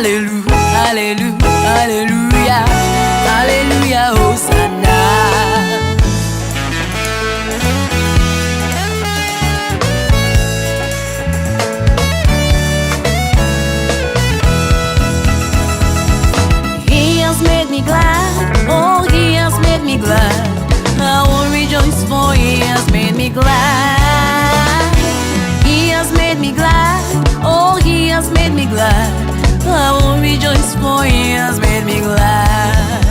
Alléluia, Alléluia, Alléluia, Alléluia, Hosanna. He has made me glad, oh, He has made me glad. I will rejoice, for He has made me glad. He has made me glad, oh, He has made me glad. I will rejoice, for He has made me glad.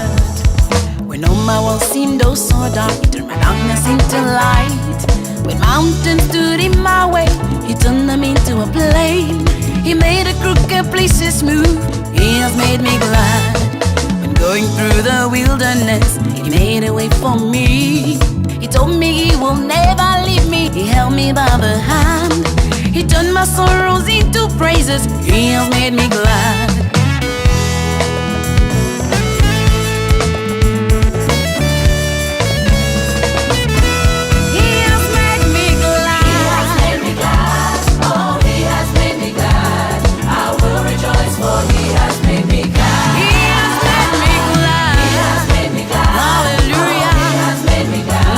When all my world seemed oh so dark, He turned my darkness into light. When mountains stood in my way, He turned them into a plain. He made the crooked places smooth. He has made me glad. When going through the wilderness, He made a way for me. He told me He will never leave me. He held me by the hand. He turned my sorrows into praises. He has made me glad. He has made me glad. He has made me glad. Oh, He has made me glad. I will rejoice, for He has made me glad. He has made me glad. He has made me glad. Hallelujah. Oh, He has made me glad.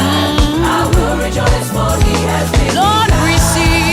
I will rejoice, for He has made me glad. Lord, receive.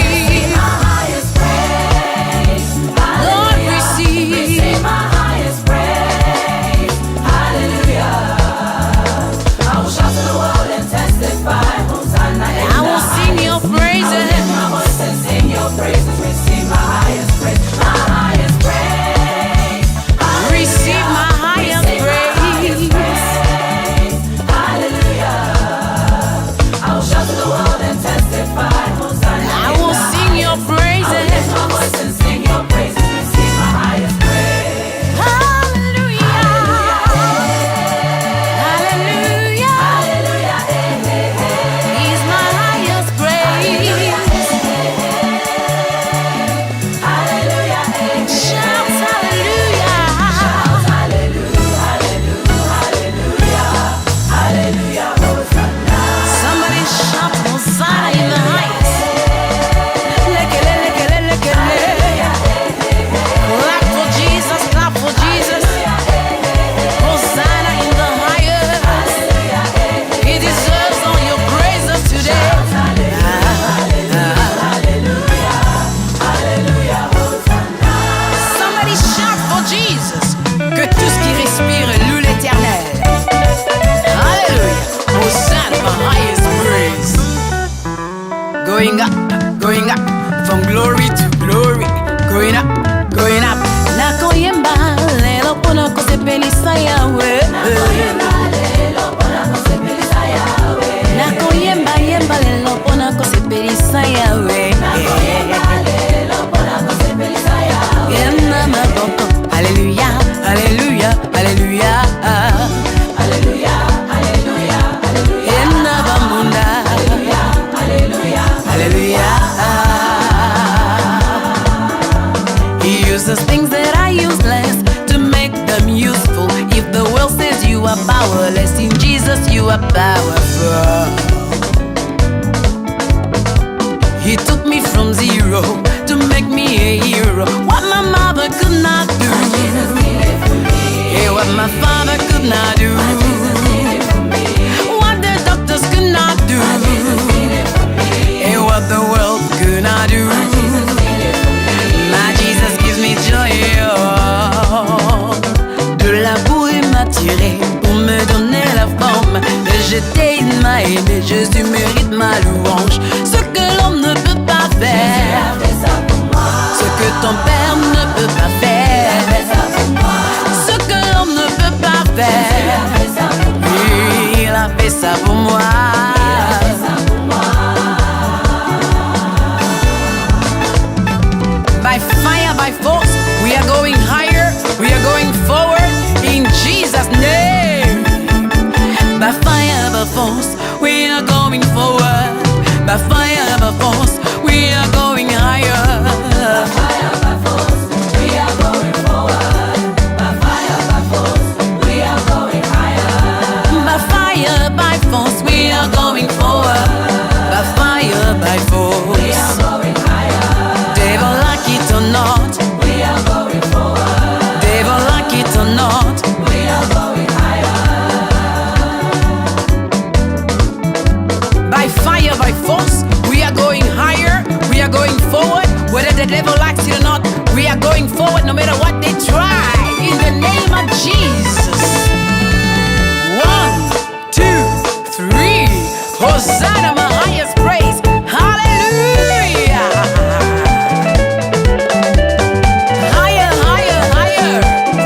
Going up, from glory to glory. Going up, going up. Nakoyemba lelo pona kosepelisa yawe. Nakoyemba yemba lelo pona kosepelisa yawe. Alléluia, Alléluia, Alléluia. Alléluia, Alléluia, Alléluia. Hallelujah. He uses things that are useless to make them useful. If the world says you are powerless, in Jesus you are powerful. He took me from zero to make me a hero. What my mother could not do, yeah, what my father could not do, what the doctors could not do, and what the world could not do. My Jesus gives me joy. De la boue il m'a tiré pour me donner la forme. De jeter il m'a aimé, Jésus mérite ma louange. Ce que l'homme ne peut pas faire, ce que ton père ne peut pas faire, ce que l'homme ne peut pas faire, il a fait ça pour moi. By fire, by force, we are going higher, we are going forward in Jesus' name. By fire, by force, we are going forward. By fire, by force, we are going higher. By fire, by force, we are going forward. By fire, by force, we are going higher. By fire, by force, we are going forward. By fire, by force, we are going higher. Devil like it or not, we are going forward. like it or not, we are going forward no matter what they try. In the name of Jesus. 1, 2, 3. Hosanna, my highest praise. Hallelujah. Higher, higher, higher.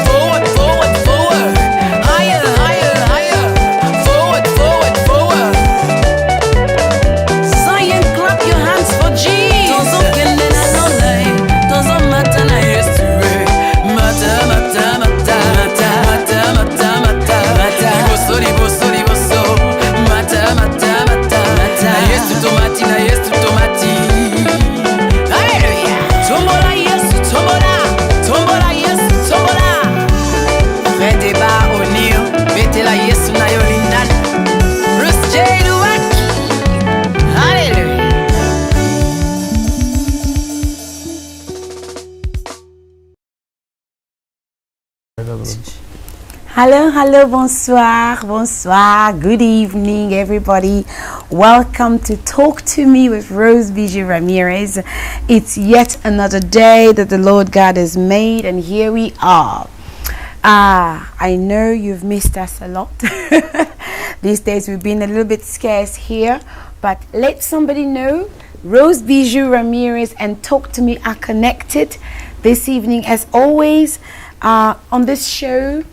Forward, forward, forward. Higher, higher, higher. Forward, forward, forward. Zion, clap your hands for Jesus. Doesn't matter na yesterday. Mata, mata, mata, mata, mata, mata, mata, mata. Liboso, liboso. Mata, mata, mata, mata. Na yesu tomati, na yesu tomati. Hallelujah. Tombola yesu, tombola. Tombola yesu, tombola. Fede ba onio. Bete la yesu na yolindan. Bruce J. Duwaki. Hallelujah. Hello, hello, bonsoir, bonsoir, good evening, everybody. Welcome to Talk to Me with Bijoux Ramires. It's yet another day that the Lord God has made, and here we are. I know you've missed us a lot. These days we've been a little bit scarce here, but let somebody know Bijoux Ramires and Talk to Me are connected this evening. As always, on this show,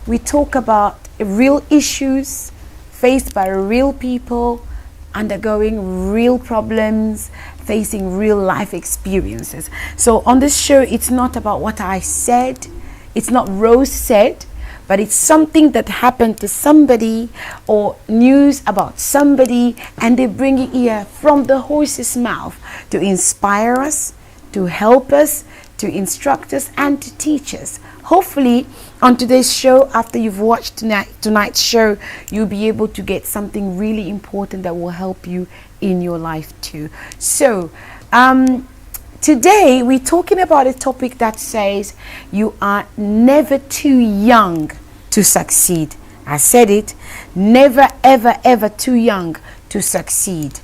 we talk about real issues faced by real people, undergoing real problems, facing real life experiences. So on this show, it's not about what I said, it's not Rose said, but it's something that happened to somebody or news about somebody, and they bring it here from the horse's mouth to inspire us, to help us, to instruct us, and to teach us. Hopefully, on today's show, after you've watched tonight's show, you'll be able to get something really important that will help you in your life too. So, today we're talking about a topic that says you are never too young to succeed. I said it, never, ever, ever too young to succeed.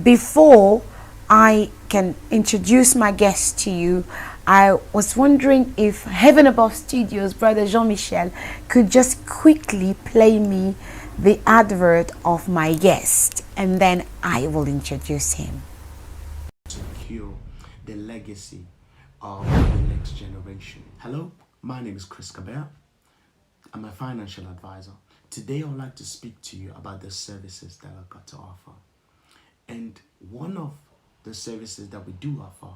Before I can introduce my guest to you, I was wondering if Heaven Above Studios, Brother Jean-Michel, could just quickly play me the advert of my guest, and then I will introduce him. Secure the legacy of the next generation. Hello, my name is Chris Cabell. I'm a financial advisor. Today I would like to speak to you about the services that I've got to offer. And one of the services that we do offer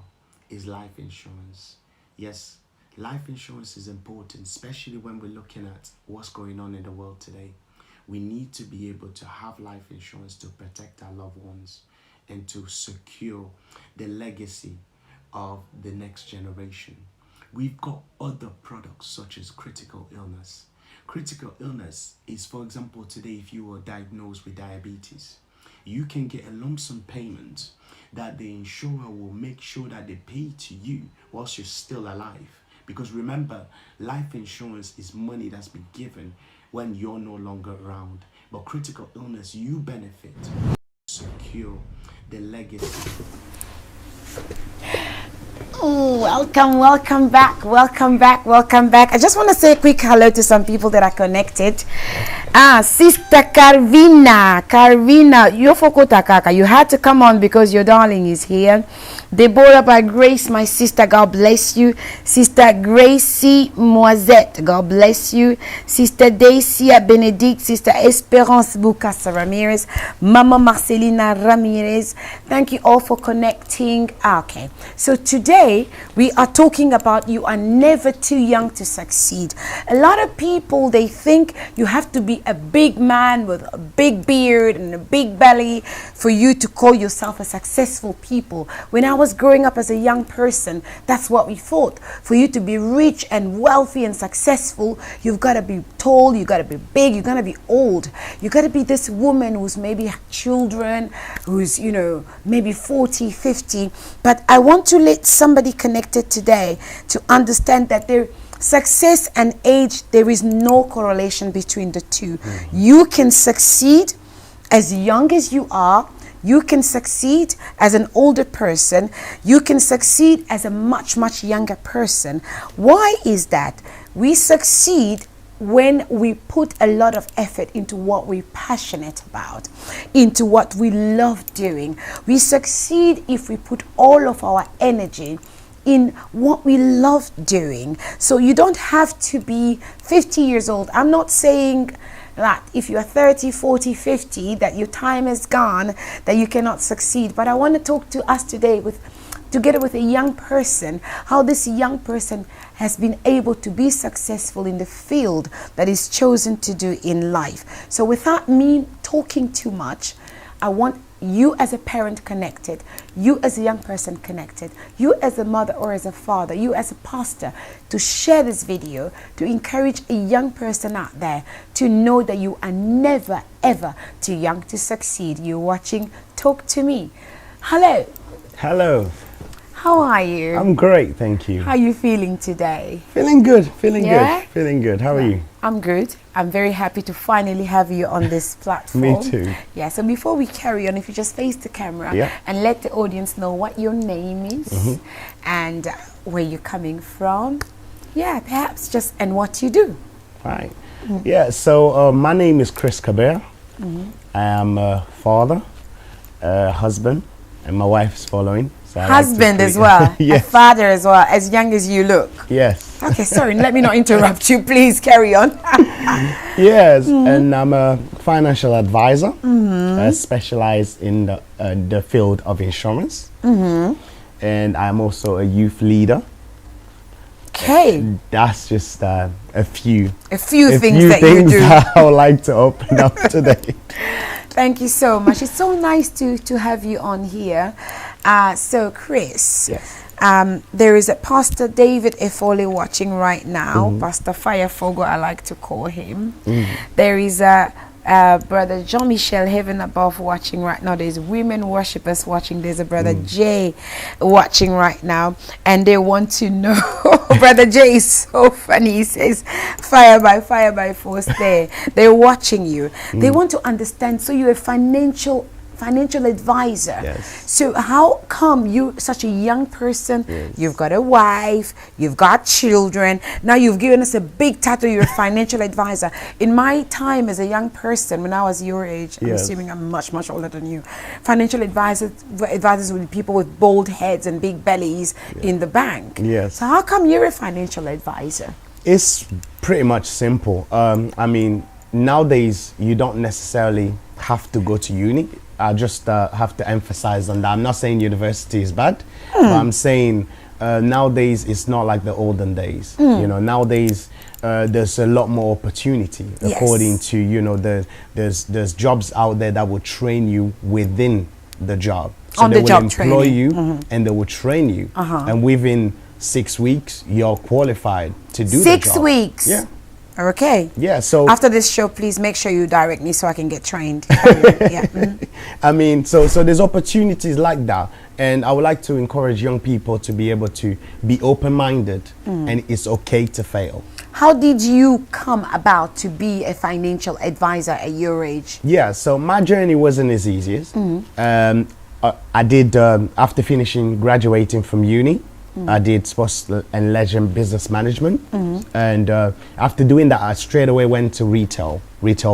is life insurance. Yes, life insurance is important, especially when we're looking at what's going on in the world today. We need to be able to have life insurance to protect our loved ones and to secure the legacy of the next generation. We've got other products such as critical illness. Critical illness is, for example, today if you were diagnosed with diabetes, you can get a lump sum payment that the insurer will make sure that they pay to you whilst you're still alive. Because remember, life insurance is money that's been given when you're no longer around. But critical illness, you benefit. Secure the legacy. Oh, welcome back. I just want to say a quick hello to some people that are connected. Sister Carvina, Yofoko Kaka, you had to come on because your darling is here. Deborah by Grace, my sister, God bless you. Sister Gracie Moisette, God bless you. Sister Dacia Benedict, Sister Esperance Bukasa Ramires, Mama Marcelina Ramires. Thank you all for connecting. Okay, so today we are talking about you are never too young to succeed. A lot of people, they think you have to be a big man with a big beard and a big belly for you to call yourself a successful people. When I was growing up as a young person, that's what we thought. For you to be rich and wealthy and successful, you've got to be tall, you've got to be big, you've got to be old. You've got to be this woman who's maybe children, who's, you know, maybe 40, 50. But I want to let somebody connected today to understand that success and age, there is no correlation between the two. You can succeed as young as you are. You can succeed as an older person. You can succeed as a much, much younger person. Why is that? We succeed when we put a lot of effort into what we're passionate about, into what we love doing. We succeed if we put all of our energy in what we love doing. So you don't have to be 50 years old. I'm not saying that if you're 30, 40, 50, that your time is gone, that you cannot succeed. But I want to talk to us today together with a young person, how this young person has been able to be successful in the field that is chosen to do in life. So without me talking too much, I want you as a parent connected, you as a young person connected, you as a mother or as a father, you as a pastor, to share this video, to encourage a young person out there to know that you are never ever too young to succeed. You're watching Talk to Me. Hello. Hello. How are you? I'm great, thank you. How are you feeling today? Feeling good, feeling Yeah? good, feeling good. How are you? I'm good. I'm very happy to finally have you on this platform. Me too. Yeah, so before we carry on, if you just face the camera Yeah. and let the audience know what your name is and where you're coming from. Yeah, perhaps just, and what you do. Right. Yeah, so my name is Chris Kabir. I am a father, a husband, and my wife is following. So I like to Husband as pre- well, a Yes. father as well, as young as you look. Yes. Okay, sorry, let me not interrupt you. Please carry on. Yes, and I'm a financial advisor, specialized in the field of insurance. And I'm also a youth leader. Okay, That's just a few things that you do. that I would like to open up today. Thank you so much. It's so nice to have you on here. So Chris, Yes. there is a Pastor David Efole watching right now. Pastor Firefogo, I like to call him. There is a Brother Jean-Michel Heaven Above watching right now. There's women worshippers watching. There's a Brother Jay watching right now, and they want to know. Brother Jay is so funny. He says fire by force. They're watching you. They want to understand. So you're a financial advisor. Yes. So how come you, such a young person, you've got a wife, you've got children, now you've given us a big title, you're a financial advisor. In my time as a young person, when I was your age, I'm Yes. assuming I'm much, much older than you, financial advisors would be people with bald heads and big bellies in the bank. Yes. So how come you're a financial advisor? It's pretty much simple. I mean, nowadays you don't necessarily have to go to uni. I just have to emphasize on that. I'm not saying university is bad, but I'm saying nowadays it's not like the olden days. You know, nowadays there's a lot more opportunity. Yes. According to, you know, there's jobs out there that will train you within the job. So On they the will job employ training. you and they will train you, and within 6 weeks you're qualified to do the 6 job. weeks. Yeah. Okay. Yeah. So After this show, please make sure you direct me so I can get trained. Yeah. I mean, so there's opportunities like that, and I would like to encourage young people to be able to be open-minded, and it's okay to fail. How did you come about to be a financial advisor at your age? Yeah, so my journey wasn't as easy as I did after graduating from uni. I did sports and leisure business management, and after doing that, I straight away went to retail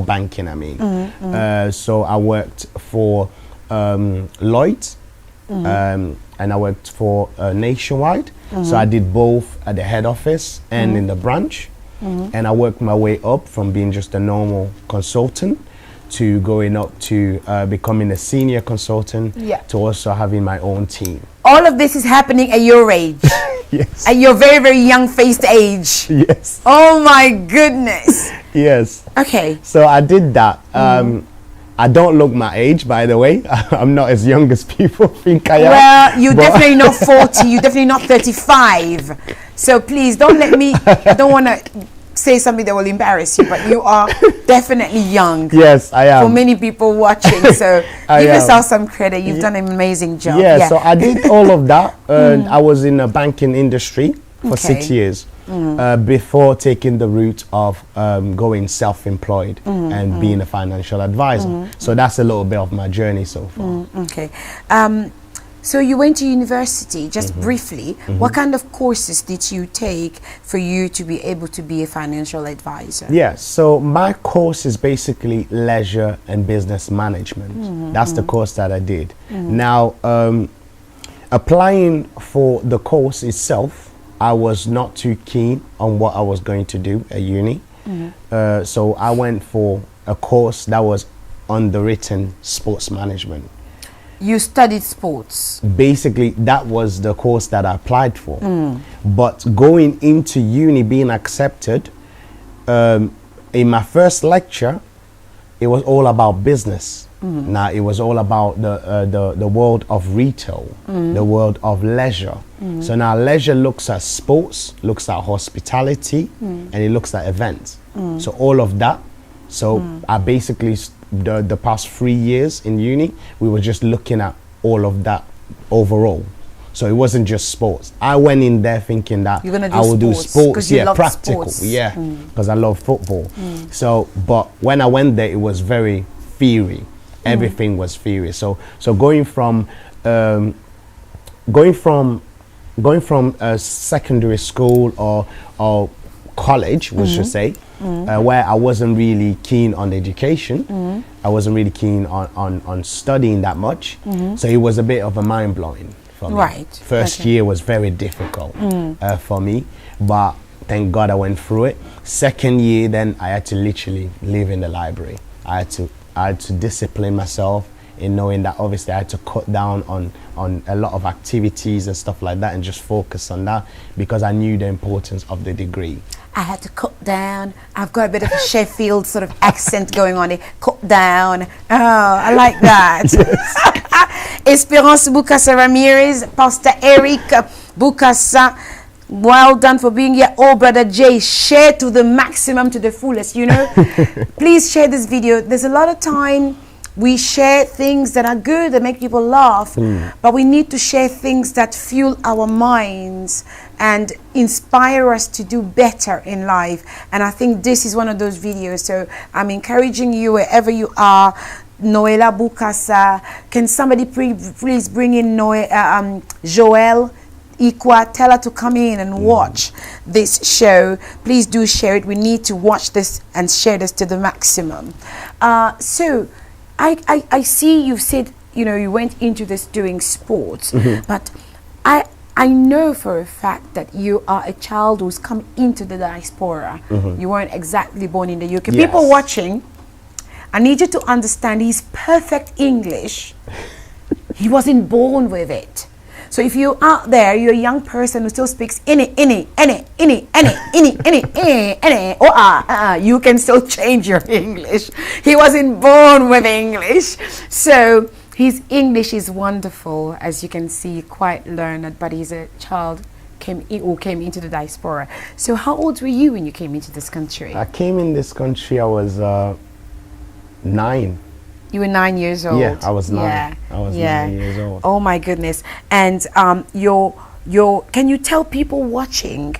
banking. I mean, so I worked for Lloyd's, and I worked for Nationwide. So I did both at the head office and in the branch, and I worked my way up from being just a normal consultant to going up to becoming a senior consultant, to also having my own team. All of this is happening at your age. Yes. At your very, very young-faced age. Yes. Oh my goodness. Yes. Okay. So I did that. I don't look my age, by the way. I'm not as young as people think I am. Well, you're but- definitely not 40. You're definitely not 35. So please don't let me, I don't want to say something that will embarrass you, but you are definitely young. Yes, I am. For many people watching, so I give am. yourself some credit. You've done an amazing job. Yeah, so I did all of that. I was in the banking industry for 6 years before taking the route of going self-employed and being a financial advisor. So that's a little bit of my journey so far. Okay. So you went to university, just briefly. What kind of courses did you take for you to be able to be a financial advisor? Yeah, so my course is basically leisure and business management. That's the course that I did. Now, applying for the course itself, I was not too keen on what I was going to do at uni. So I went for a course that was underwritten sports management. You studied sports. Basically, that was the course that I applied for. But going into uni, being accepted, in my first lecture, it was all about business. Now, it was all about the world of retail, the world of leisure. So now leisure looks at sports, looks at hospitality, and it looks at events. So all of that. So I basically, the past 3 years in uni, we were just looking at all of that overall. So it wasn't just sports. I went in there thinking that I will do sports, yeah, practical, sports. Yeah, because I love football. So, but when I went there, it was very theory. Everything was theory. So going from secondary school or college, we should say, where I wasn't really keen on education. I wasn't really keen on studying that much. So it was a bit of a mind blowing for me. Right. First year was very difficult for me, but thank God I went through it. Second year, then I had to literally live in the library. I had to discipline myself in knowing that obviously I had to cut down on a lot of activities and stuff like that and just focus on that because I knew the importance of the degree. I had to cut down. I've got a bit of a Sheffield sort of accent going on there. Cut down. Oh, I like that. Esperance Bukasa Ramires, Pastor Eric Bukasa. Well done for being here. Oh, Brother Jay, share to the maximum, to the fullest, you know. Please share this video. There's a lot of time we share things that are good, that make people laugh, but we need to share things that fuel our minds and inspire us to do better in life. And I think this is one of those videos. So I'm encouraging you wherever you are. Noela Bukasa, can somebody please bring in Joelle Ikwa, tell her to come in and watch this show. Please do share it. We need to watch this and share this to the maximum. So I see you said, you know, you went into this doing sports, but I know for a fact that you are a child who's come into the diaspora. You weren't exactly born in the UK. Yes. People watching, I need you to understand his perfect English. He wasn't born with it. So if you're out there, you're a young person who still speaks you can still change your English. He wasn't born with English. So his English is wonderful, as you can see, quite learned, but he's a child who came into the diaspora. So how old were you when you came into this country? I came in this country, I was 9. You were 9 years old. Yeah, I was 9. Yeah. I was 9 years old. Oh my goodness. And can you tell people watching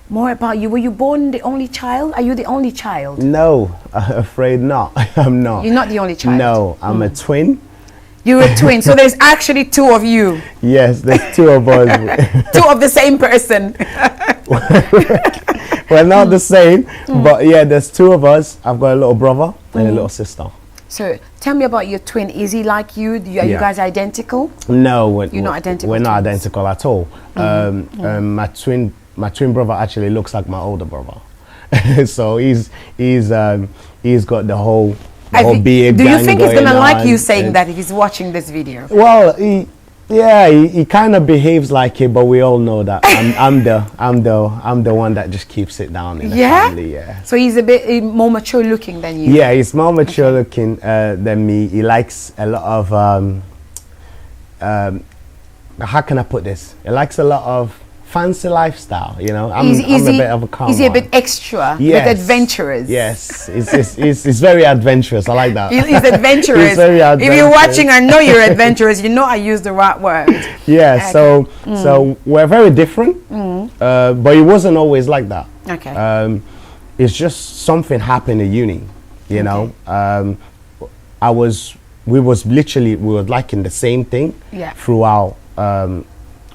more about you? Were you born the only child? Are you the only child? No, I'm afraid not. I'm not. You're not the only child? No, I'm a twin. You're a twin, so there's actually 2 of you. Yes, there's 2 of us. 2 of the same person. We're not the same, but yeah, there's 2 of us. I've got a little brother and a little sister. So tell me about your twin. Is he like you? Are you guys identical? No, you're not identical. We're not identical at all. My twin brother actually looks like my older brother. So he's got the whole beard. Do you think he's gonna like you saying that if he's watching this video? Well, he kind of behaves like it, but we all know that I'm the one that just keeps it down in the family. Yeah. So he's a bit more mature looking than you. Yeah, he's more mature looking than me. He likes a lot of how can I put this? He likes a lot of fancy lifestyle, you know. I'm Is a he, bit of a calm is he a one. bit extra, a Yes. bit adventurous? Yes, it's very adventurous. I like that. He's adventurous. He's very If you're adventurous. watching, I know you're adventurous. You know I use the right word. Yeah, Okay. so we're very different, but it wasn't always like that. Okay. It's just something happened at uni, you know. We were like in the same thing Yeah. throughout.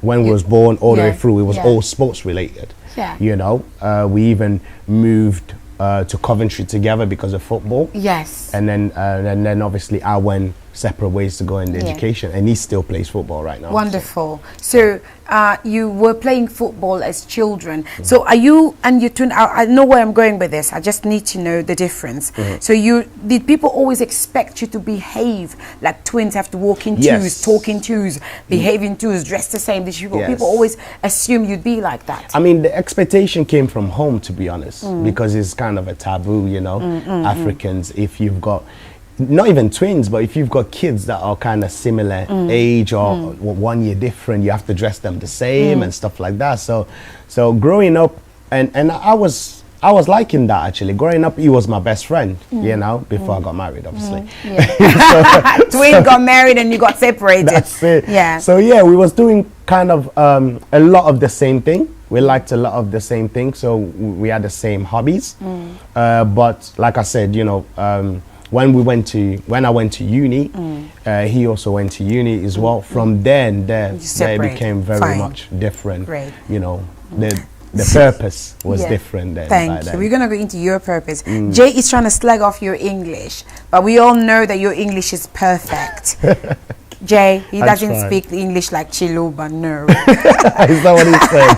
When we was born all the way Yeah. through, it was Yeah. all sports related. Yeah. You know, we even moved to Coventry together because of football. Yes. And then obviously I went separate ways to go into Yeah. education, and he still plays football right now. Wonderful. So you were playing football as children. So are you and your twin? I know where I'm going with this. I just need to know the difference. So did people always expect you to behave like twins? Have to walk in Yes. twos, talk in twos, behave in twos, dress the same? Did people Yes. always assume you'd be like that? I mean, the expectation came from home, to be honest, because it's kind of a taboo, you know. Africans, if you've got, not even twins, but if you've got kids that are kind of similar age or 1 year different, you have to dress them the same and stuff like that. So growing up, and I was liking that actually. Growing up, he was my best friend, you know, before I got married, obviously. Twin got married and you got separated. That's it. Yeah. So yeah, we was doing kind of a lot of the same thing. We liked a lot of the same thing, so we had the same hobbies. But like I said, you know, when I went to uni, he also went to uni as well. From then, it Separated. became very Fine. much different. Great. You know, the purpose was Yeah. different then. Thank back you. then. We're gonna go into your purpose. Jay is trying to slag off your English, but we all know that your English is perfect. Jay, he I doesn't try. speak English like Chiluba, no. Is that what he said?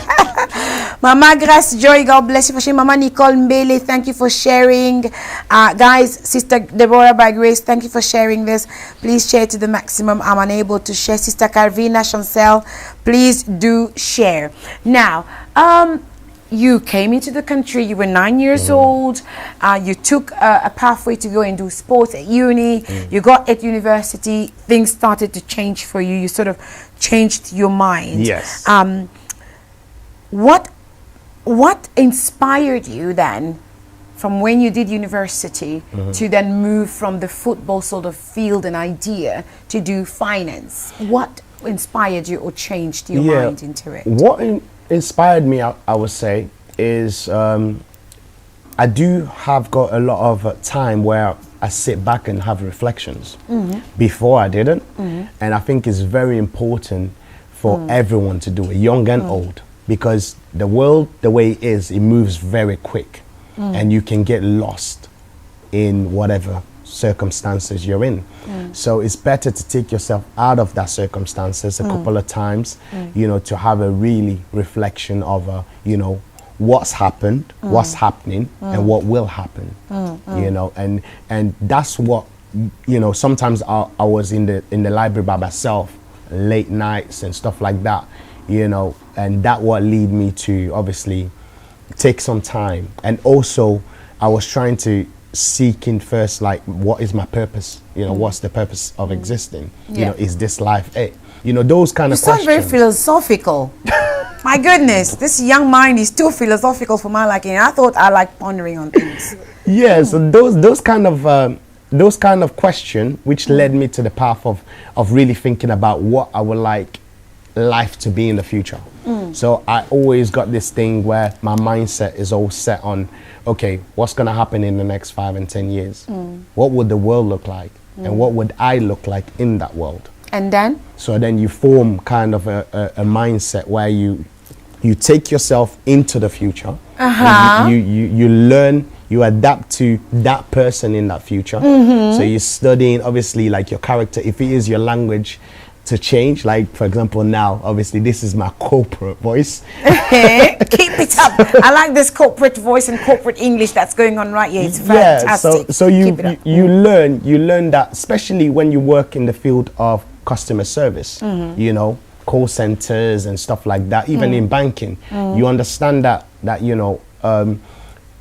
Mama Grace Joy, God bless you for sharing. Mama Nicole Mbele, thank you for sharing. Guys, Sister Deborah by Grace, thank you for sharing this. Please share to the maximum. I'm unable to share. Sister Carvina Chancel, please do share. Now, you came into the country, you were 9 years old, you took a pathway to go and do sports at uni, you got at university, things started to change for you, you sort of changed your mind. Yes. What inspired you then from when you did university to then move from the football sort of field and idea to do finance? What inspired you or changed your mind into it? What inspired me, I would say, is I do have got a lot of time where I sit back and have reflections. Before I didn't, and I think it's very important for everyone to do it, young and old, because the world, the way it is, it moves very quick, and you can get lost in whatever circumstances you're in. So it's better to take yourself out of that circumstances a couple of times, you know, to have a really reflection of, you know, what's happened, what's happening, and what will happen, you know, and that's what, you know, sometimes I was in the library by myself, late nights and stuff like that, you know, and that what lead me to obviously take some time. And also I was trying to seek in first, like, what is my purpose, you know, what's the purpose of existing, you know, is this life it, you know, those kind of sound questions. very philosophical. My goodness, this young mind is too philosophical for my liking. I thought I like pondering on things. Yeah, so those kind of question which led me to the path of really thinking about what I would like life to be in the future. So I always got this thing where my mindset is all set on, okay, what's going to happen in the next 5 and 10 years? What would the world look like? And what would I look like in that world? And then? So then you form kind of a mindset where you take yourself into the future. And you learn, you adapt to that person in that future. So you're studying, obviously, like your character, if it is your language, to change. Like, for example, now, obviously, this is my corporate voice. Keep it up. I like this corporate voice and corporate English that's going on right here. It's fantastic. So you learn that, especially when you work in the field of customer service, you know, call centers and stuff like that, even in banking, you understand that you know,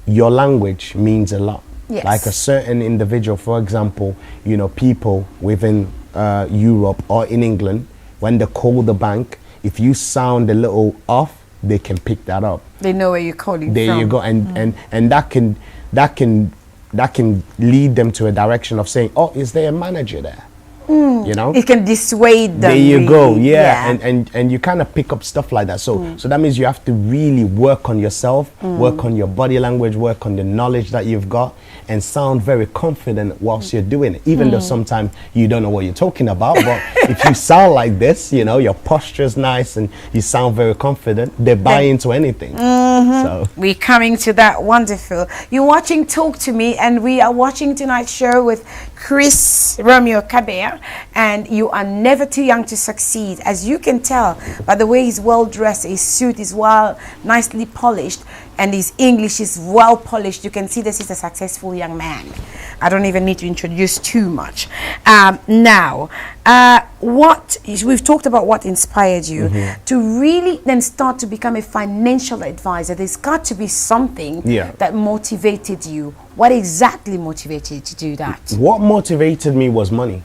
your language means a lot. Yes. Like a certain individual, for example, you know, people within Europe or in England, when they call the bank, if you sound a little off, they can pick that up. They know where you're calling There from. you go, and that can lead them to a direction of saying, oh, is there a manager there? You know, It can dissuade them. there you go, really. yeah. And you kind of pick up stuff like that. So that means you have to really work on yourself, work on your body language, work on the knowledge that you've got, and sound very confident whilst you're doing it, even though sometimes you don't know what you're talking about. But if you sound like this, you know, your posture's nice and you sound very confident, they buy into anything. So We're coming to that. Wonderful. You're watching Talk to Me, and we are watching tonight's show with Chris Romeo Kabir, and you are never too young to succeed. As you can tell by the way he's well dressed, his suit is well, nicely polished, and his English is well polished. You can see this is a successful young man. I don't even need to introduce too much. Now, what we've talked about, what inspired you to really then start to become a financial advisor. There's got to be something that motivated you. What exactly motivated you to do that? what motivated me was money.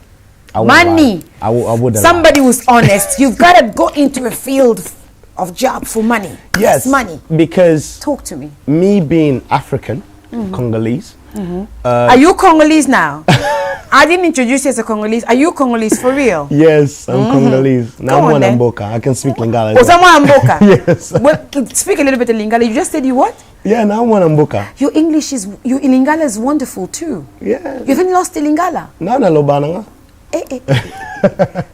I won't Money. lie. I wouldn't lie. Somebody who's honest. You've got to go into a field of job for money. Yes, Money. because Talk to me. me being African, Congolese, Are you Congolese now? I didn't introduce you as a Congolese. Are you Congolese for real? yes, I'm Congolese. Now Go on I'm then. Mboka. I can speak Lingala. Oh, someone Mboka. Yes. Well, speak a little bit of Lingala. You just said you what? Yeah, now I'm Mboka. Your English is, your Lingala is wonderful too. Yeah. You haven't lost the Lingala. No, no, Lobananga.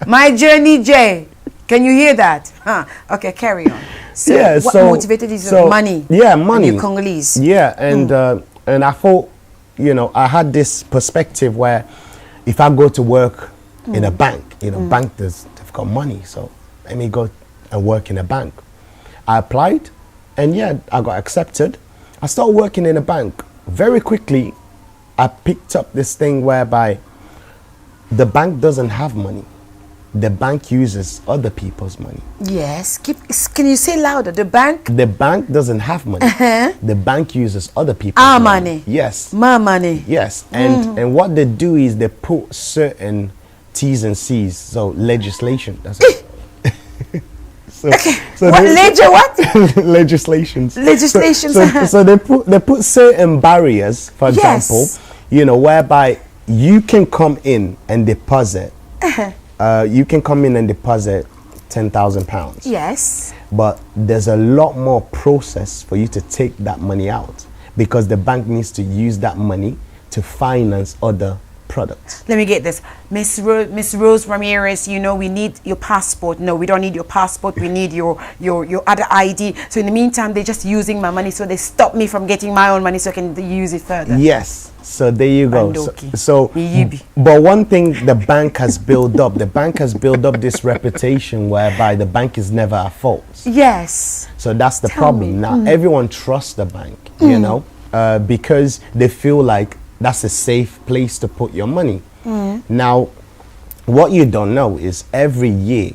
My journey, Jay. Can you hear that? Huh. Okay, carry on. So Yeah, what so- motivated you? so- Money. yeah, money. And you're Congolese. Yeah, and I thought, you know, I had this perspective where if I go to work in a bank, you know, bank they've got money, so let me go and work in a bank. I applied, and yeah, I got accepted. I started working in a bank. Very quickly, I picked up this thing whereby the bank doesn't have money. The bank uses other people's money. Yes. Can you say louder? The bank? The bank doesn't have money. The bank uses other people's Our money. Yes. My money. Yes. And what they do is they put certain T's and C's, so legislation. That's it. so, so What? they- Ledger what? legislations. Legislations. So they put certain barriers, for Yes. example, you know, whereby you can come in and deposit. You can come in and deposit £10,000. Yes. But there's a lot more process for you to take that money out, because the bank needs to use that money to finance other products. Let me get this. Miss Rose Ramires, you know, we need your passport. No, we don't need your passport. We need your other ID. So in the meantime, they're just using my money. So they stop me from getting my own money so I can use it further. Yes. So there you go. Bandoki. So Yibi. but one thing the bank has built up, this reputation whereby the bank is never at fault. Yes. So that's the Tell problem. me. Now everyone trusts the bank, you know, because they feel like that's a safe place to put your money. Now, what you don't know is every year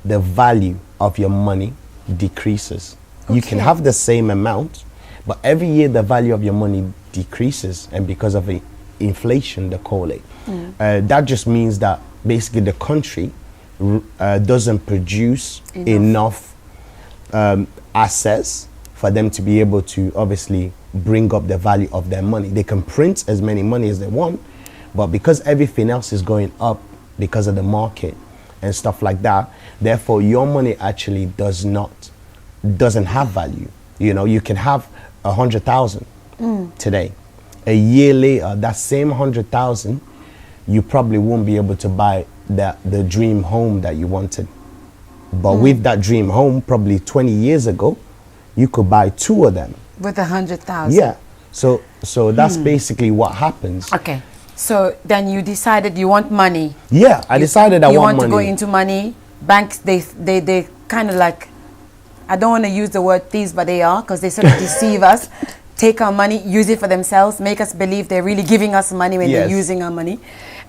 the value of your money decreases. You can have the same amount, but every year the value of your money decreases, and because of inflation, they call it. That just means that basically the country doesn't produce enough assets for them to be able to obviously bring up the value of their money. They can print as many money as they want, but because everything else is going up because of the market and stuff like that, therefore your money actually doesn't have value. You know, you can have 100,000 today. A year later, that same 100,000, you probably won't be able to buy the dream home that you wanted. But with that dream home, probably 20 years ago, you could buy 2 of them. With 100,000. Yeah. So that's basically what happens. Okay. So then you decided you want money. Yeah, I decided I you want want money. to go into money. Banks, they kind of like, I don't want to use the word thieves, but they are, because they sort of deceive us, take our money, use it for themselves, make us believe they're really giving us money when they're Yes. using our money.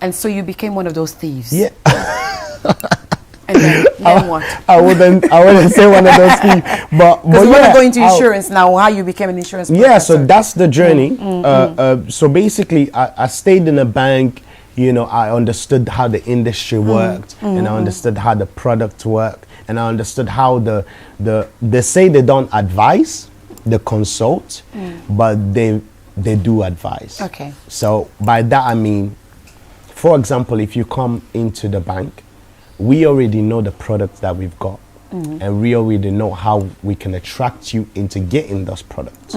And so you became one of those thieves. Yeah. And then what? I wouldn't say one of those things, but Because we want to go into I'll- insurance now, how you became an insurance Yeah, so professor. that's the journey. So basically, I stayed in a bank, you know, I understood how the industry worked, and I understood how the product worked, and I understood how they say they don't advise, they consult, but they do advise. Okay. So by that I mean, for example, if you come into the bank, we already know the products that we've got, and we already know how we can attract you into getting those products.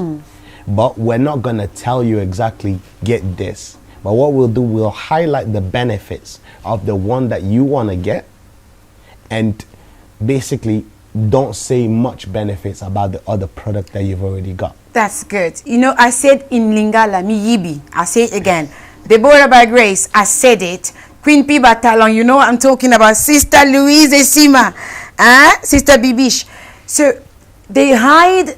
But we're not gonna tell you exactly get this. But what we'll do, we'll highlight the benefits of the one that you wanna get, and basically don't say much benefits about the other product that you've already got. That's good. You know, I said in Lingala, mi yibi. I say it again. Deborah by Grace, I said it. Queen P Batalon, you know what I'm talking about. Sister Louise Esima, Sister Bibish. So they hide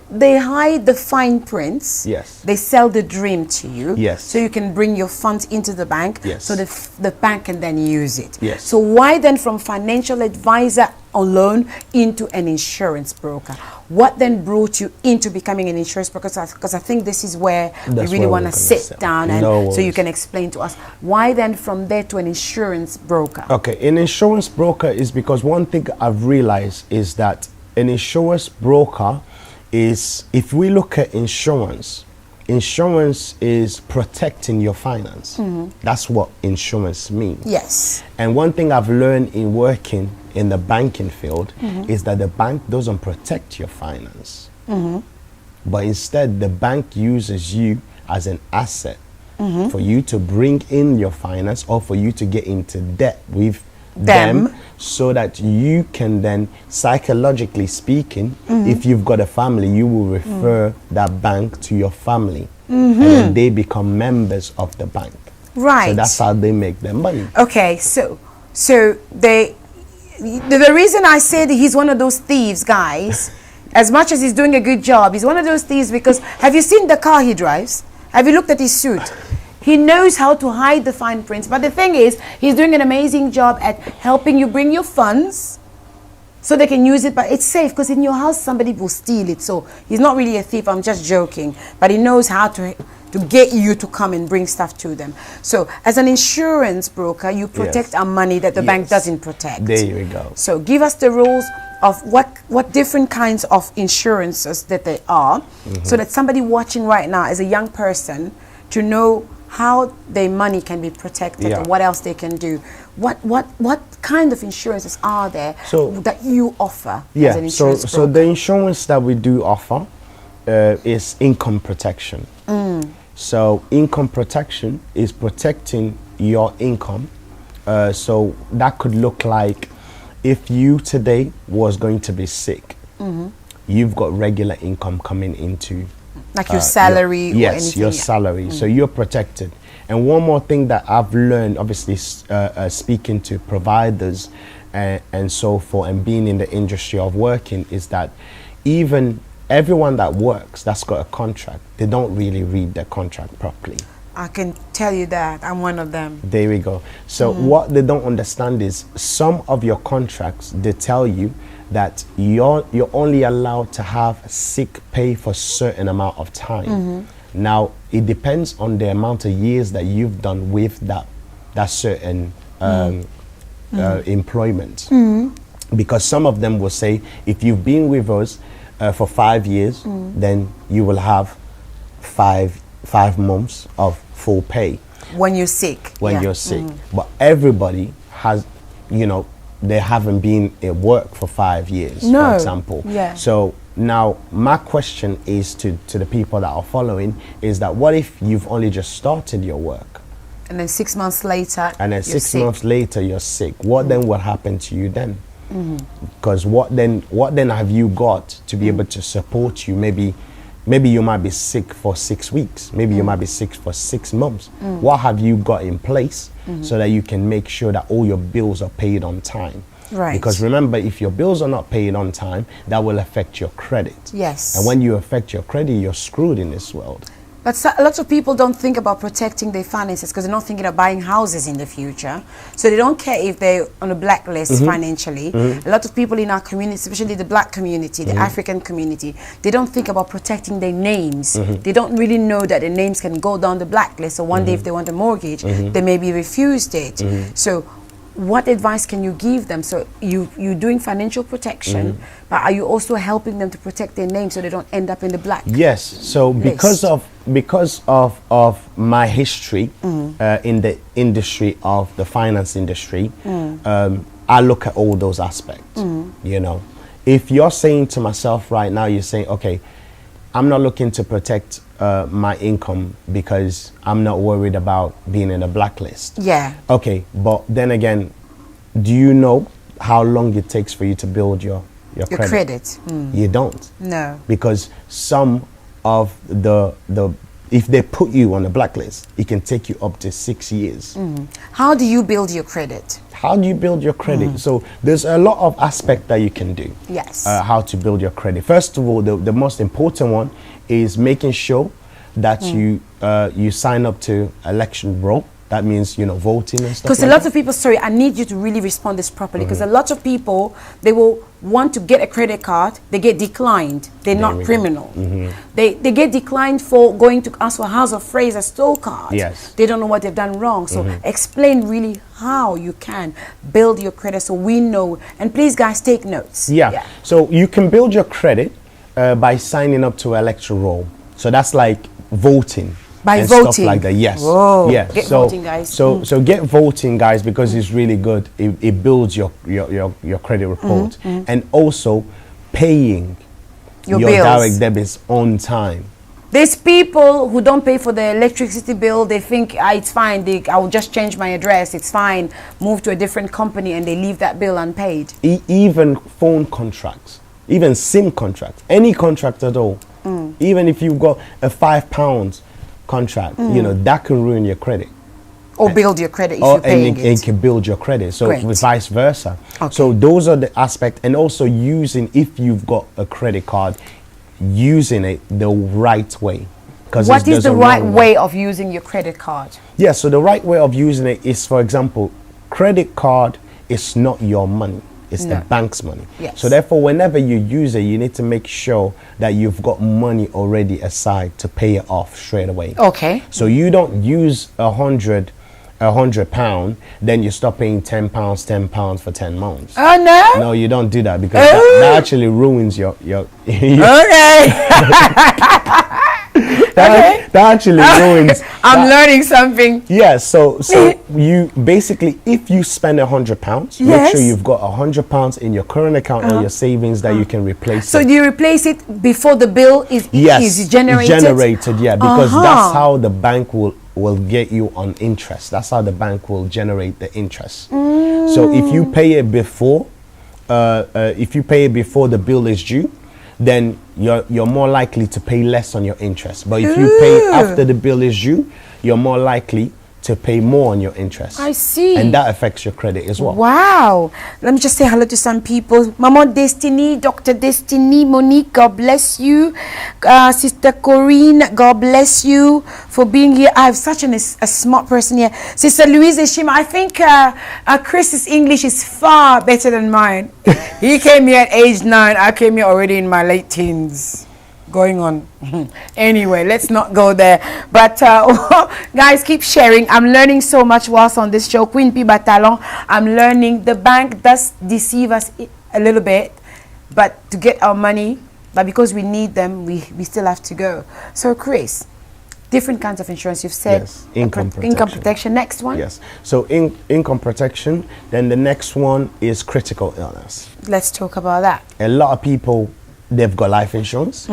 the fine prints. Yes. They sell the dream to you. Yes. So you can bring your funds into the bank. Yes. So the bank can then use it. Yes. So why then from financial advisor alone into an insurance broker? What then brought you into becoming an insurance broker? Because I think this is where we really want to sit down and so you can explain to us why then from there to an insurance broker. Okay, an insurance broker is because one thing I've realized is that an insurance broker is, if we look at insurance is protecting your finance. That's what insurance means. Yes. And one thing I've learned in working in the banking field is that the bank doesn't protect your finance. But instead, the bank uses you as an asset for you to bring in your finance or for you to get into debt with them so that you can then, psychologically speaking, if you've got a family, you will refer that bank to your family, and then they become members of the bank. Right. So that's how they make their money. Okay, so the reason I said he's one of those thieves, guys, as much as he's doing a good job, he's one of those thieves because have you seen the car he drives? Have you looked at his suit? He knows how to hide the fine prints. But the thing is, he's doing an amazing job at helping you bring your funds so they can use it. But it's safe because in your house, somebody will steal it. So he's not really a thief. I'm just joking. But he knows how to get you to come and bring stuff to them. So as an insurance broker, you protect our money that the bank doesn't protect. There you go. So give us the rules of what different kinds of insurances that they are, so that somebody watching right now as a young person to know how their money can be protected and what else they can do. What kind of insurances are there that you offer as an insurance broker? So the insurance that we do offer is income protection. So income protection is protecting your income. So that could look like if you today was going to be sick, you've got regular income coming into like your salary or anything. Yes, your salary. So you're protected. And one more thing that I've learned, obviously speaking to providers and so forth, and being in the industry of working, is that even everyone that works that's got a contract, they don't really read their contract properly. I can tell you that. I'm one of them. There we go. So what they don't understand is some of your contracts, they tell you that you're only allowed to have sick pay for a certain amount of time. Now, it depends on the amount of years that you've done with that certain employment. Because some of them will say, if you've been with us for 5 years, then you will have five months of full pay. When you're sick. When you're sick. But everybody has, they haven't been at work for 5 years, for example. So now my question is to the people that are following is that what if you've only just started your work? And then 6 months later, and then 6 months later you're sick. What then will happen to you then? Because what then have you got to be able to support you? Maybe you might be sick for 6 weeks. Maybe you might be sick for 6 months. What have you got in place so that you can make sure that all your bills are paid on time? Right. Because remember, if your bills are not paid on time, that will affect your credit. Yes. And when you affect your credit, you're screwed in this world. But a lot of people don't think about protecting their finances because they're not thinking of buying houses in the future. So they don't care if they're on a blacklist financially. A lot of people in our community, especially the black community, the African community, they don't think about protecting their names. They don't really know that their names can go down the blacklist. So one day if they want a mortgage, they may be refused it. So what advice can you give them? So you're doing financial protection, but are you also helping them to protect their name so they don't end up in the black? Yes. So because of my history in the industry of the finance industry, I look at all those aspects. You know, if you're saying to myself right now, you're saying, okay, I'm not looking to protect my income because I'm not worried about being in a blacklist. Yeah. Okay, but then again, do you know how long it takes for you to build your credit? You don't. No. Because some of the if they put you on a blacklist, it can take you up to 6 years. How do you build your credit? How do you build your credit? So there's a lot of aspects that you can do. Yes. How to build your credit. First of all, the most important one is making sure that you sign up to election roll. That means, you know, voting and stuff. Because a lot of people, sorry, I need you to really respond this properly. Because a lot of people, they will want to get a credit card, they get declined. They're not criminal. They get declined for going to ask for a House of Fraser store card. Yes. They don't know what they've done wrong. So explain really how you can build your credit so we know. And please, guys, take notes. Yeah. So you can build your credit by signing up to electoral roll. So that's like voting. By and voting, stuff like that. Yes. Whoa. Yeah. Get so, voting, guys. So get voting, guys, because it's really good. It builds your credit report, and also paying your bills. direct debits on time. There's people who don't pay for the electricity bill. They think it's fine. I will just change my address. It's fine. Move to a different company, and they leave that bill unpaid. Even phone contracts, even SIM contracts, any contract at all. Even if you've got a £5 contract, you know, that can ruin your credit. Or build your credit if you're paying it. It can build your credit. So Great. vice versa. Okay. So those are the aspects. And also using, if you've got a credit card, using it the right way. What is the right way of using your credit card? Yeah, so the right way of using it is, for example, credit card is not your money. It's the bank's money. Yes. So therefore, whenever you use it, you need to make sure that you've got money already aside to pay it off straight away. Okay. So you don't use £100, then you stop paying £10 for 10 months. Oh no? No, you don't do that because that actually ruins your Okay. that actually ruins. I'm learning something. Yeah, so you basically, if you spend £100, make sure you've got £100 in your current account or your savings that you can replace. So do you replace it before the bill is generated? Generated, yeah, because that's how the bank will get you on interest. That's how the bank will generate the interest. So if you pay it before, the bill is due, then you're more likely to pay less on your interest. But if you pay after the bill is due, you're more likely to pay more on your interest. I see. And that affects your credit as well. Wow. Let me just say hello to some people. Mama Destiny, Dr. Destiny, Monique, God bless you. Sister Corinne, God bless you for being here. I have such a smart person here. Sister Louise Eshima, I think Chris's English is far better than mine. He came here at age 9. I came here already in my late teens. Going on. Anyway, let's not go there. But guys, keep sharing. I'm learning so much whilst on this show. Queen P Batalon, I'm learning. The bank does deceive us a little bit, but to get our money, but because we need them, we still have to go. So Chris, different kinds of insurance. You've said income protection. Next one. Yes. So income protection. Then the next one is critical illness. Let's talk about that. A lot of people, they've got life insurance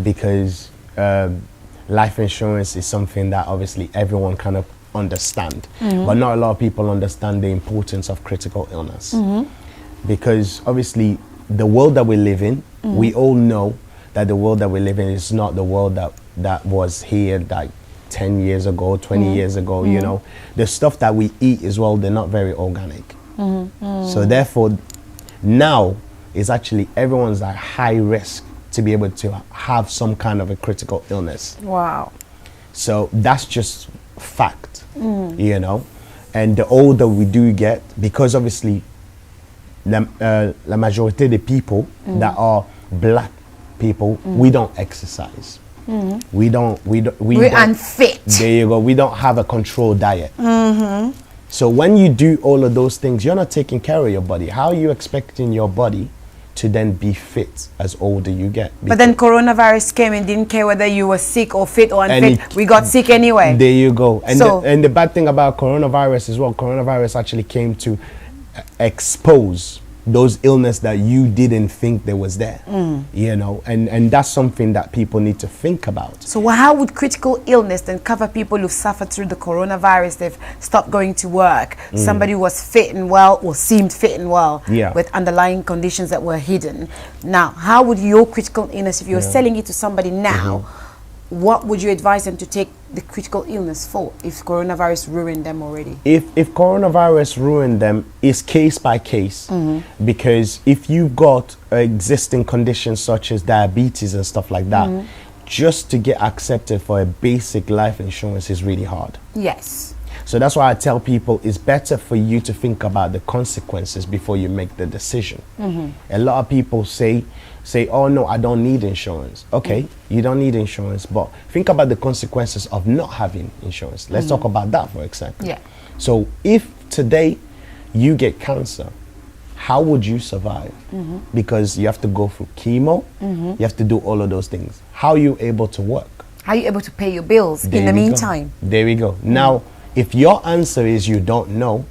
because life insurance is something that obviously everyone kind of understand, but not a lot of people understand the importance of critical illness because obviously the world that we live in, we all know that the world that we live in is not the world that was here like 10 years ago, 20 years ago. You know, the stuff that we eat as well, they're not very organic. So therefore now is actually everyone's at high risk to be able to have some kind of a critical illness. Wow. So that's just fact, you know. And the older we do get, because obviously la majorité des people that are black people, we don't exercise. We're unfit. There you go. We don't have a controlled diet. So when you do all of those things, you're not taking care of your body. How are you expecting your body to then be fit as older you get? But then coronavirus came and didn't care whether you were sick or fit or unfit. We got sick anyway. There you go. And, so, and the bad thing about coronavirus as well, coronavirus actually came to expose those illness that you didn't think there was there, you know, and that's something that people need to think about. So how would critical illness then cover people who suffered through the coronavirus? They've stopped going to work. Somebody who was fit and well or seemed fit and well with underlying conditions that were hidden. Now, how would your critical illness, if you were selling it to somebody now, what would you advise them to take the critical illness for if coronavirus ruined them already? If coronavirus ruined them, it's case by case, because if you've got existing conditions such as diabetes and stuff like that, just to get accepted for a basic life insurance is really hard. Yes. So that's why I tell people it's better for you to think about the consequences before you make the decision. A lot of people say, oh no, I don't need insurance. Okay, you don't need insurance, but think about the consequences of not having insurance. Let's talk about that for example. Yeah. So if today you get cancer, how would you survive? Because you have to go through chemo, you have to do all of those things. How are you able to work? How are you able to pay your bills in the meantime? There we go. Now, if your answer is you don't know,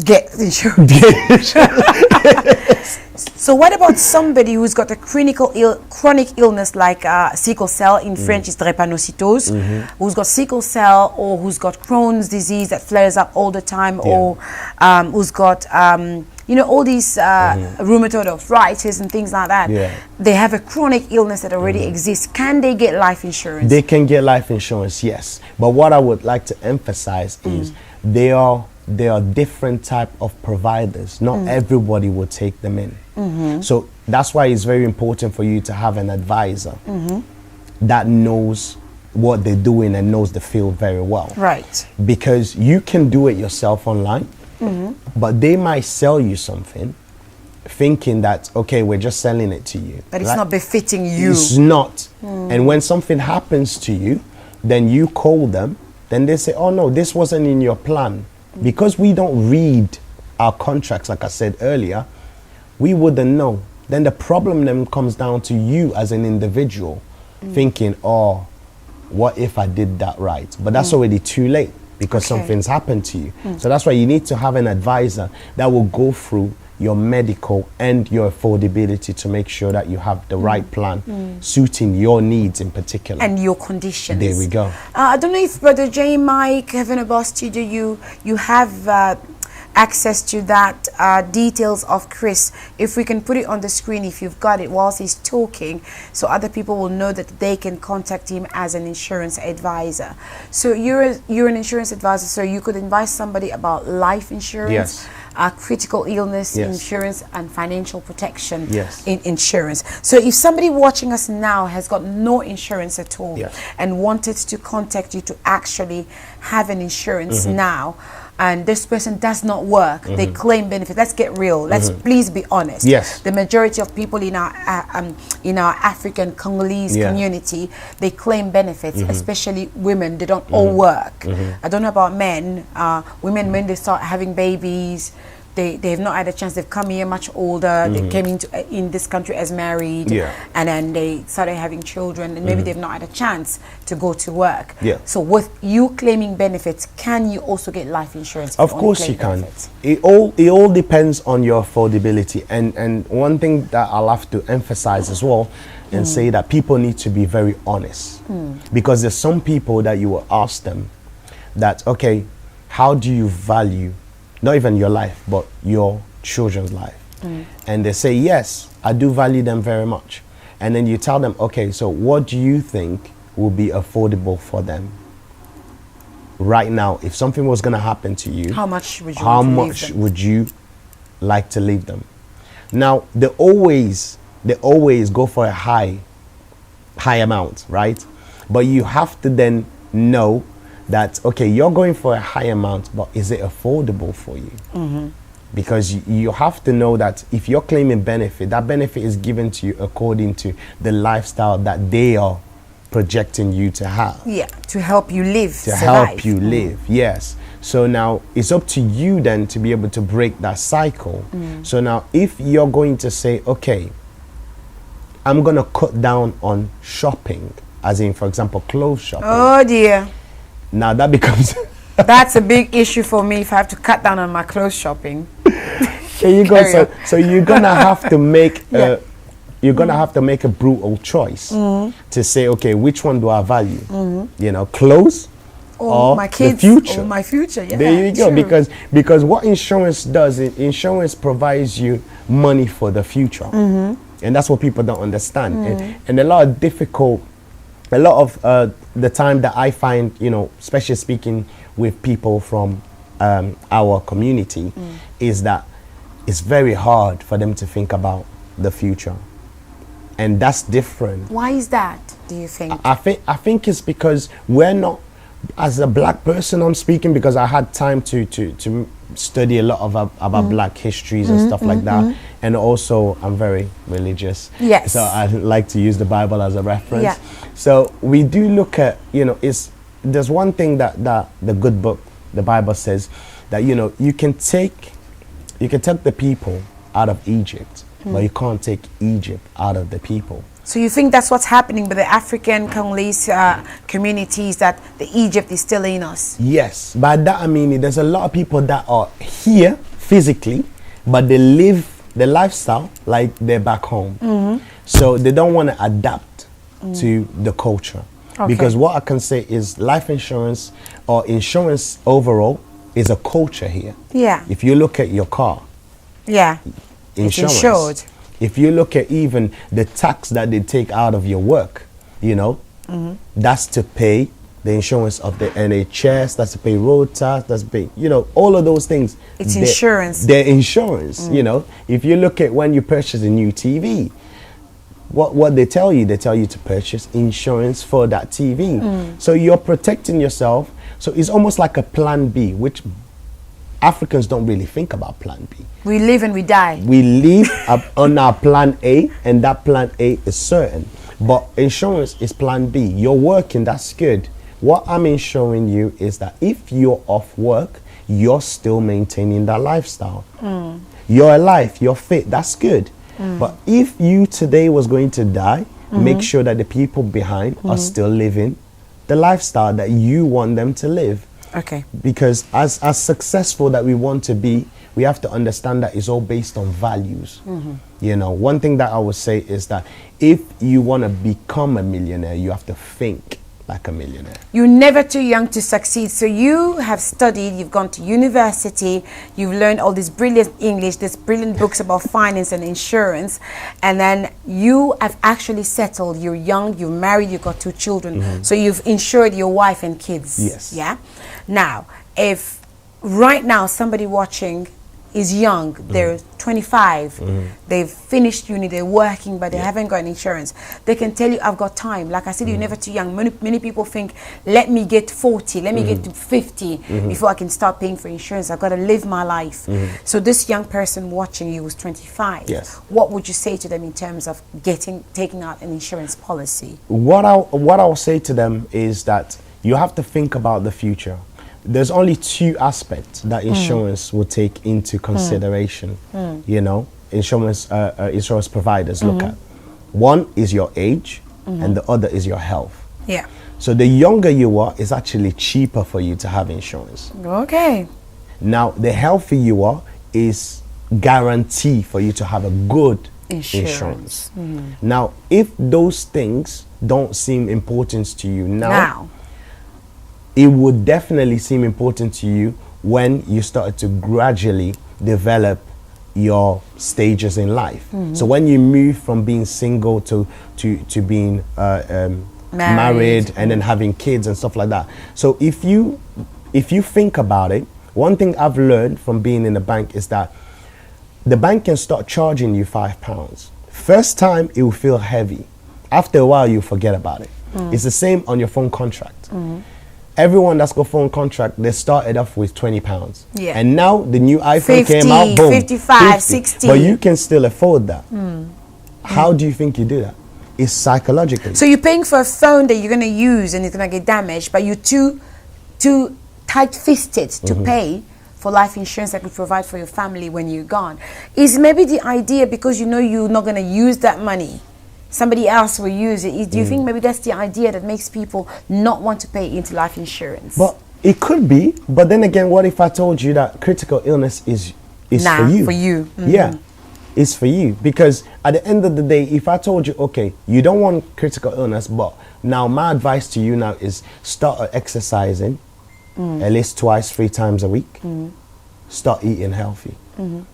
get insurance. So what about somebody who's got a chronic illness like sickle cell, in French is drépanocytose, who's got sickle cell or who's got Crohn's disease that flares up all the time, or who's got you know, all these rheumatoid arthritis and things like that. They have a chronic illness that already exists. Can they get life insurance? They can get life insurance, yes. But what I would like to emphasize is there are different type of providers. Not everybody will take them in. So that's why it's very important for you to have an advisor that knows what they're doing and knows the field very well. Right. Because you can do it yourself online, but they might sell you something thinking that, okay, we're just selling it to you. But it's not befitting you. It's not. And when something happens to you, then you call them, then they say, oh no, this wasn't in your plan. Because we don't read our contracts, like I said earlier, we wouldn't know. Then the problem then comes down to you as an individual thinking, oh, what if I did that right? But that's already too late because something's happened to you. So that's why you need to have an advisor that will go through your medical and your affordability to make sure that you have the right plan suiting your needs in particular. And your conditions. There we go. I don't know if Brother J, Mike, Heaven Above Studio, you have access to that details of Chris. If we can put it on the screen, if you've got it whilst he's talking, so other people will know that they can contact him as an insurance advisor. So you're an insurance advisor, so you could advise somebody about life insurance, critical illness insurance, and financial protection in insurance. So if somebody watching us now has got no insurance at all and wanted to contact you to actually have an insurance now, and this person does not work, they claim benefits. Let's get real. Let's please be honest. Yes. The majority of people in our African Congolese community, they claim benefits, especially women. They don't all work. I don't know about men. Women, when they start having babies, they have not had a chance. They've come here much older. They came in this country as married, and then they started having children, and maybe they've not had a chance to go to work. So with you claiming benefits, can you also get life insurance? Of course you can. It all depends on your affordability. And one thing that I'll have to emphasize as well and say that people need to be very honest, because there's some people that you will ask them that, okay, how do you value not even your life, but your children's life? And they say, yes, I do value them very much. And then you tell them, okay, so what do you think will be affordable for them right now? If something was going to happen to you, how much would you like to leave them? Now, they always go for a high amount, right? But you have to then know that, okay, you're going for a high amount, but is it affordable for you? Because you have to know that if you're claiming benefit, that benefit is given to you according to the lifestyle that they are projecting you to have. Yeah, to help you live, To survive. help you live, yes. So now it's up to you then to be able to break that cycle. So now if you're going to say, okay, I'm going to cut down on shopping, as in, for example, clothes shopping. Oh dear. Now that becomes... That's a big issue for me if I have to cut down on my clothes shopping. Here you go. Carry So, on. so you're gonna have to make Yeah. you're gonna have to make a brutal choice to say, okay, which one do I value? You know, clothes or my kids, the future. or my future. Yeah, There you go. true. Because what insurance does, insurance provides you money for the future, and that's what people don't understand. And a lot of the time that I find, you know, especially speaking with people from our community, is that it's very hard for them to think about the future, and that's different. Why is that, do you think? I think it's because we're not, as a black person I'm speaking, because I had time to study a lot of about black histories and stuff like that, and also I'm very religious, Yes. so I like to use the Bible as a reference. Yeah. So we do look at, you know, there's one thing that the good book, the Bible, says, that, you know, you can take the people out of Egypt, but you can't take Egypt out of the people. So you think that's what's happening with the African Congolese communities, that the Egypt is still in us? Yes, by that I mean there's a lot of people that are here physically, but they live the lifestyle like they're back home. So they don't want to adapt to the culture. Okay. Because what I can say is life insurance or insurance overall is a culture here. Yeah. If you look at your car, Yeah. insurance. It's insured. If you look at even the tax that they take out of your work, you know, that's to pay the insurance of the NHS, that's to pay road tax, that's to pay, you know, all of those things. It's insurance. They're insurance, you know. If you look at when you purchase a new TV, what they tell you to purchase insurance for that TV. So you're protecting yourself. So it's almost like a plan B, which Africans don't really think about plan B. We live and we die. We live on our plan A, and that plan A is certain. But insurance is plan B. You're working, that's good. What I'm insuring you is that if you're off work, you're still maintaining that lifestyle. You're alive, you're fit, that's good. But if you today was going to die, make sure that the people behind are still living the lifestyle that you want them to live. Okay. Because as successful that we want to be, we have to understand that it's all based on values. You know, one thing that I would say is that if you want to become a millionaire, you have to think like a millionaire. You're never too young to succeed. So you have studied, you've gone to university, you've learned all this brilliant English, these brilliant books about finance and insurance, and then you have actually settled. You're young, you're married, you've got 2 children. So you've insured your wife and kids. Yes. Yeah. Now, if right now somebody watching is young, they're 25, they've finished uni, they're working, but they haven't got insurance, they can tell you, I've got time. Like I said, you're never too young. Many people think, let me get 40, let me get to 50 before I can start paying for insurance. I've got to live my life. So this young person watching you was 25. Yes. What would you say to them in terms of taking out an insurance policy? What I'll say to them is that you have to think about the future. There's only 2 aspects that insurance will take into consideration. You know, insurance providers look at. One is your age, and the other is your health. Yeah. So the younger you are, it's actually cheaper for you to have insurance. Okay. Now, the healthier you are is guarantee for you to have a good insurance. Now, if those things don't seem important to you now, it would definitely seem important to you when you started to gradually develop your stages in life. So when you move from being single to being married and then having kids and stuff like that. So if you think about it, one thing I've learned from being in the bank is that the bank can start charging you £5. First time it will feel heavy. After a while you forget about it. It's the same on your phone contract. everyone that's got phone contract, they started off with £20. Yeah. And now the new iPhone 50, came out, boom, 55, 60. But you can still afford that. How do you think you do that? It's psychologically. So you're paying for a phone that you're going to use and it's going to get damaged, but you're too tight-fisted to pay for life insurance that could provide for your family when you're gone. Is maybe the idea because you know you're not going to use that money, somebody else will use it. Do you think maybe that's the idea that makes people not want to pay into life insurance? But it could be. But then again, what if I told you that critical illness is for you? For you. Yeah, it's for you. Because at the end of the day, if I told you, okay, you don't want critical illness, but now my advice to you now is start exercising at least 2 3 times a week. Start eating healthy.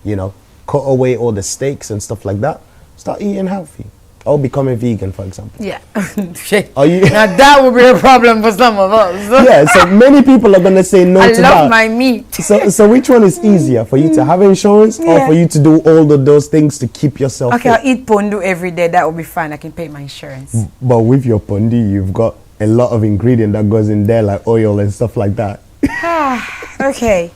You know, cut away all the steaks and stuff like that. Start eating healthy. Or become a vegan, for example. Yeah. Are you? Now that would be a problem for some of us. Yeah, so many people are going to say no to that. I love my meat. So which one is easier, for you to have insurance or for you to do all of those things to keep yourself Okay, fit? I'll eat pondu every day. That will be fine. I can pay my insurance. But with your pondi, you've got a lot of ingredient that goes in there, like oil and stuff like that. Okay.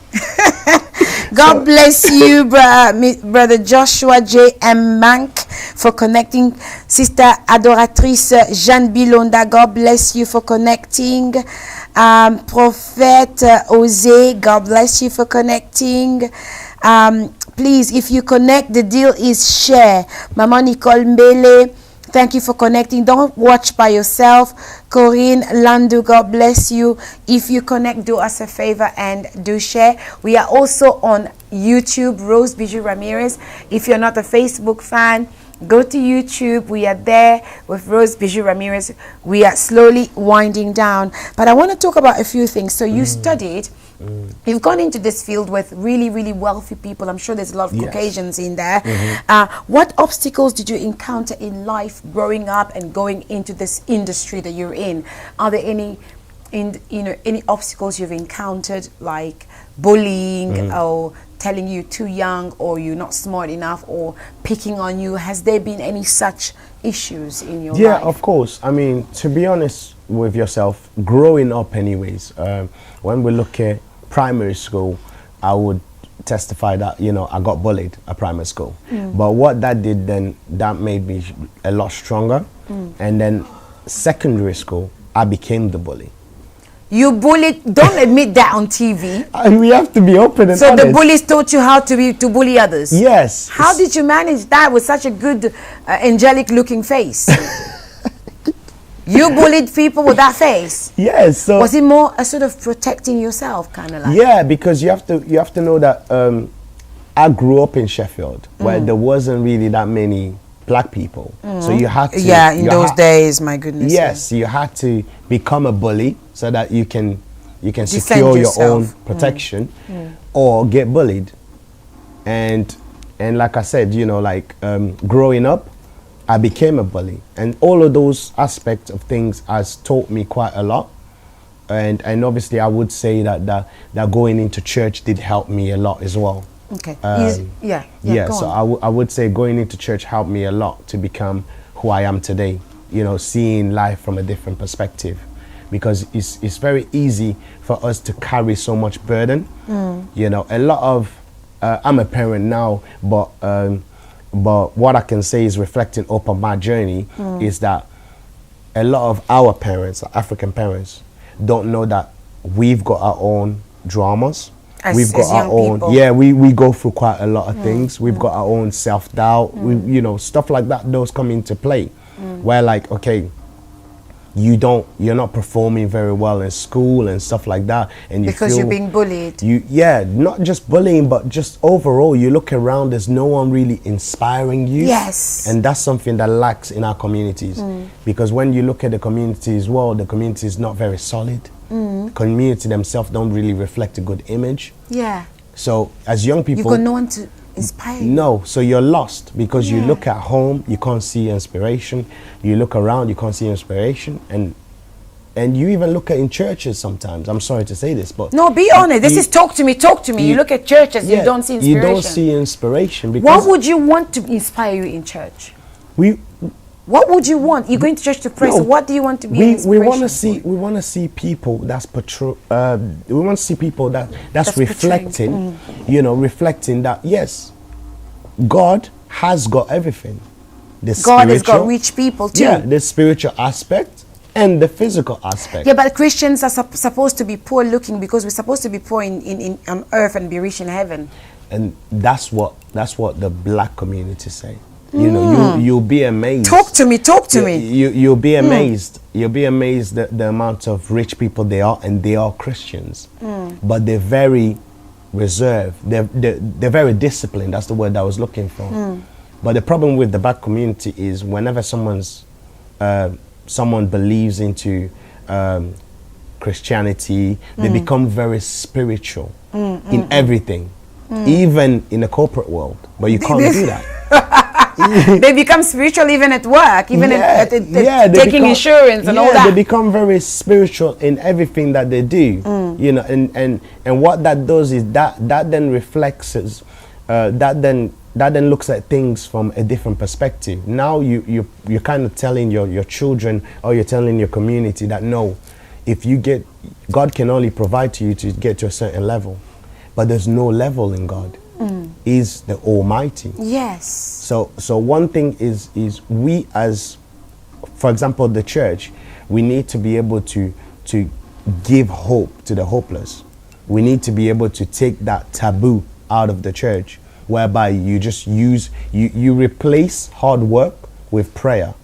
God bless you, brother Joshua J. M. Mank, for connecting. Sister Adoratrice Jeanne Bilonda, God bless you for connecting. Prophet Ose, God bless you for connecting. Please, if you connect, the deal is share. Mama Nicole Mbele, thank you for connecting. Don't watch by yourself. Corinne Landu, God bless you. If you connect, do us a favor and do share. We are also on YouTube, Rose Bijoux Ramires. If you're not a Facebook fan, go to YouTube. We are there with Rose Bijoux Ramires. We are slowly winding down. But I want to talk about a few things. So you studied. You've gone into this field with really, really wealthy people. I'm sure there's a lot of Caucasians in there. What obstacles did you encounter in life growing up and going into this industry that you're in? Are there any obstacles you've encountered, like bullying or telling you too young or you're not smart enough or picking on you? Has there been any such issues in your life? Yeah, of course. I mean, to be honest with yourself, growing up anyways, when we look at primary school, I would testify that, you know, I got bullied at primary school. But what that did then, that made me a lot stronger. And then secondary school, I became the bully. You bullied, don't admit that on TV. And we have to be open and So honest. the bullies taught you how to bully others? Yes. How did you manage that with such a good, angelic looking face? You bullied people with that face? Yes. So was it more a sort of protecting yourself, kind of like? Yeah, because you have to know that I grew up in Sheffield, where there wasn't really that many black people. So you had to. Yeah, in those days, my goodness. Yes, you had to become a bully so that you can Defend secure yourself. your own protection, or get bullied. And like I said, you know, like growing up, I became a bully, and all of those aspects of things has taught me quite a lot. And obviously, I would say that going into church did help me a lot as well. Okay. Yeah. Go So on. I would say going into church helped me a lot to become who I am today. You know, seeing life from a different perspective, because it's very easy for us to carry so much burden. You know, a lot of I'm a parent now, but what I can say is reflecting upon my journey is that a lot of our parents, African parents, don't know that we've got our own dramas. We've got our own people. Yeah, we go through quite a lot of things. We've got our own self-doubt. You know, stuff like that, those come into play. Where like, okay, you're not performing very well in school and stuff like that, and you because feel you're being bullied. Not just bullying, but just overall, you look around, there's no one really inspiring you. Yes. And that's something that lacks in our communities, because when you look at the community as well, the community is not very solid. The community themselves don't really reflect a good image. Yeah. So as young people, You've got no one to inspire you. no, so you're lost, because you look at home, you can't see inspiration. You look around, you can't see inspiration, and you even look at in churches sometimes. I'm sorry to say this, but No, be honest. This is talk to me. You look at churches, you don't see inspiration. You don't see inspiration, because What would you want to inspire you in church? What would you want? You're going to church to pray. So what do you want to be? We want to see. We want to see people that's we want to see people that's reflecting. You know, reflecting that yes, God has got everything. God has got rich people too. Yeah, the spiritual aspect and the physical aspect. Yeah, but Christians are supposed to be poor looking because we're supposed to be poor on earth and be rich in heaven. And that's what the black community say. You know, you'll be amazed. Talk to me. You'll be amazed. You'll be amazed at the amount of rich people they are, and they are Christians. But they're very reserved. They're very disciplined. That's the word I was looking for. But the problem with the black community is whenever someone believes into Christianity, they become very spiritual in everything, even in the corporate world. But you can't do that. They become spiritual even at work, even taking insurance and all that. They become very spiritual in everything that they do. You know, and what that does is that then reflects that then looks at things from a different perspective. Now you're kind of telling your children, or you're telling your community that no, if you get, God can only provide to you to get to a certain level, but there's no level in God. Is the Almighty. Yes. So one thing is we as, for example, the church, we need to be able to give hope to the hopeless. We need to be able to take that taboo out of the church, whereby you just you replace hard work with prayer.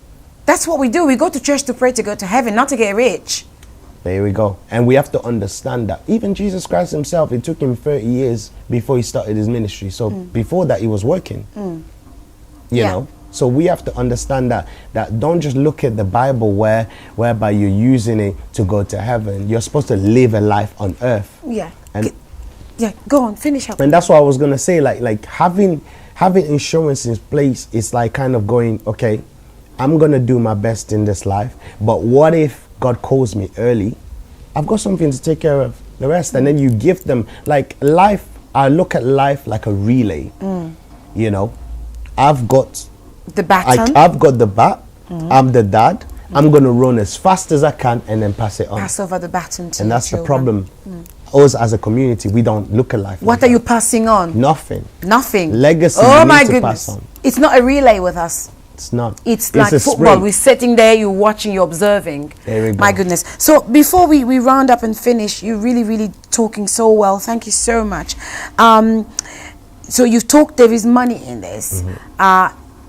That's what we do. We go to church to pray to go to heaven, not to get rich. There we go. And we have to understand that. Even Jesus Christ himself, it took him 30 years before he started his ministry. So before that, he was working. You know? So we have to understand that don't just look at the Bible whereby you're using it to go to heaven. You're supposed to live a life on earth. Yeah. And go on, finish up. And that's what I was going to say. Like having insurance in place is like kind of going, okay, I'm going to do my best in this life. But what if God calls me early? I've got something to take care of the rest. And then you give them, like life, I look at life like a relay. You know, I've got the baton. I've got the bat. I'm the dad. I'm going to run as fast as I can and then pass it on. Pass over the baton to And that's children. the problem. Us as a community, we don't look at life. What are you passing on? Nothing. Legacy. Oh my goodness. Pass on. It's not a relay with us. It's not. It's like football. Sprint. We're sitting there, you're watching, you're observing. There we go. My goodness. So before we round up and finish, you're really talking so well. Thank you so much. So you've talked, there is money in this.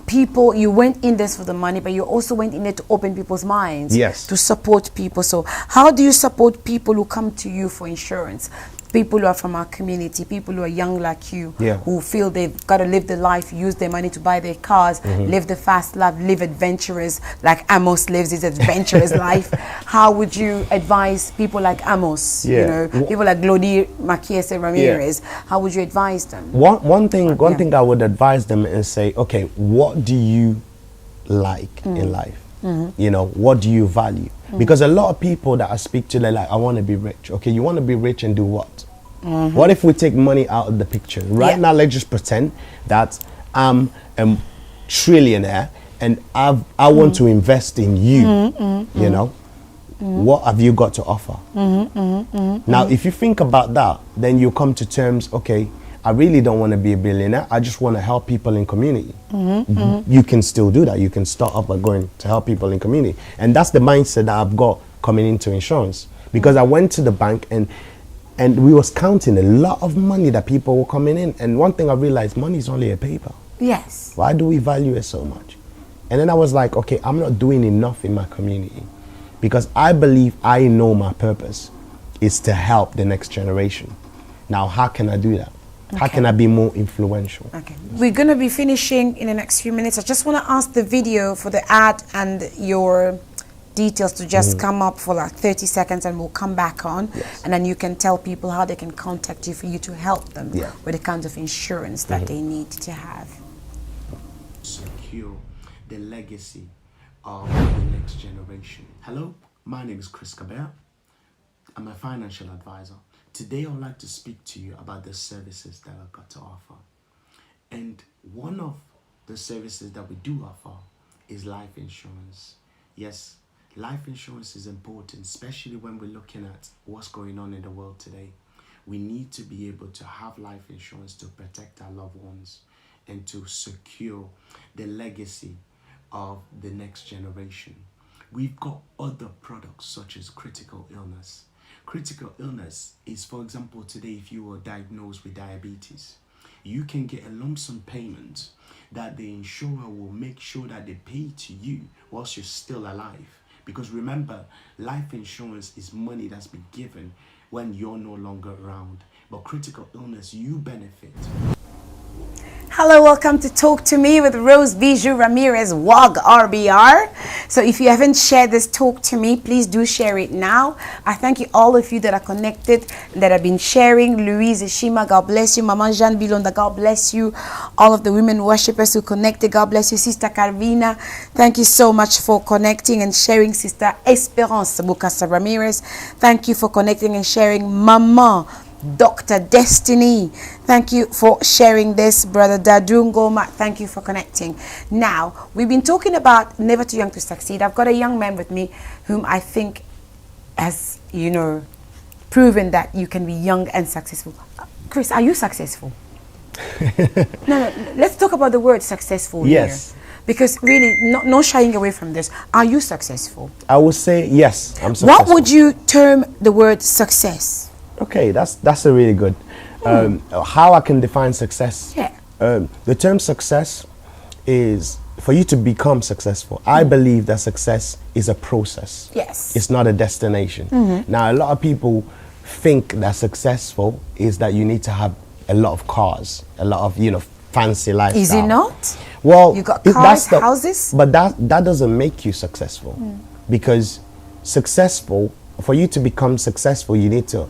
People, you went in this for the money, but you also went in there to open people's minds. Yes. To support people. So how do you support people who come to you for insurance? People who are from our community, people who are young like you, who feel they've got to live the life, use their money to buy their cars, live the fast life, live adventurous, like Amos lives his adventurous life. How would you advise people like Amos, you know, people like Glody, Makiese, Ramires, how would you advise them? One thing I would advise them is say, okay, what do you like in life? You know, what do you value? Because a lot of people that I speak to, they're like, I want to be rich. Okay, you want to be rich and do what? What if we take money out of the picture? Right now, let's just pretend that I'm a trillionaire and I want to invest in you, you know? What have you got to offer? Now, if you think about that, then you come to terms, okay, I really don't want to be a billionaire. I just want to help people in community. You can still do that. You can start up by going to help people in community. And that's the mindset that I've got coming into insurance. Because I went to the bank and we was counting a lot of money that people were coming in. And one thing I realized, money is only a paper. Yes. Why do we value it so much? And then I was like, okay, I'm not doing enough in my community. Because I believe I know my purpose is to help the next generation. Now, how can I do that? Okay. How can I be more influential? Okay, we're going to be finishing in the next few minutes. I just want to ask the video for the ad and your details to just come up for like 30 seconds and we'll come back on. And then you can tell people how they can contact you for you to help them with the kinds of insurance that they need to have. Secure the legacy of the next generation. Hello, my name is Chris Cabell. I'm a financial advisor. Today, I would like to speak to you about the services that I've got to offer. And one of the services that we do offer is life insurance. Yes, life insurance is important, especially when we're looking at what's going on in the world today. We need to be able to have life insurance to protect our loved ones and to secure the legacy of the next generation. We've got other products such as critical illness. Critical illness is, for example, today if you were diagnosed with diabetes, you can get a lump sum payment that the insurer will make sure that they pay to you whilst you're still alive. Because remember, life insurance is money that's been given when you're no longer around. But critical illness, you benefit. Hello, welcome to Talk to Me with Rose Bijoux Ramires, WOG RBR. So if you haven't shared this Talk to Me, please do share it now. I thank you, all of you that are connected, that have been sharing. Louise Ishima, God bless you. Mama Jeanne Bilonda, God bless you. All of the women worshippers who connected, God bless you. Sister Carvina, thank you so much for connecting and sharing. Sister Esperance Bukasa Ramires, thank you for connecting and sharing. Mama Dr. Destiny, thank you for sharing this. Brother Dadungoma, thank you for connecting. Now, we've been talking about never too young to succeed. I've got a young man with me whom I think has, proven that you can be young and successful. Chris, are you successful? No, let's talk about the word successful. Yes. Here. Because really, no shying away from this. Are you successful? I would say yes, I'm successful. What would you term the word success? Okay, that's a really good. How I can define success. Yeah. The term success is for you to become successful. I believe that success is a process. Yes. It's not a destination. Now, a lot of people think that successful is that you need to have a lot of cars, a lot of, fancy lifestyle. Is it not? Well, you got cars, houses? But that doesn't make you successful. Because for you to become successful, you need to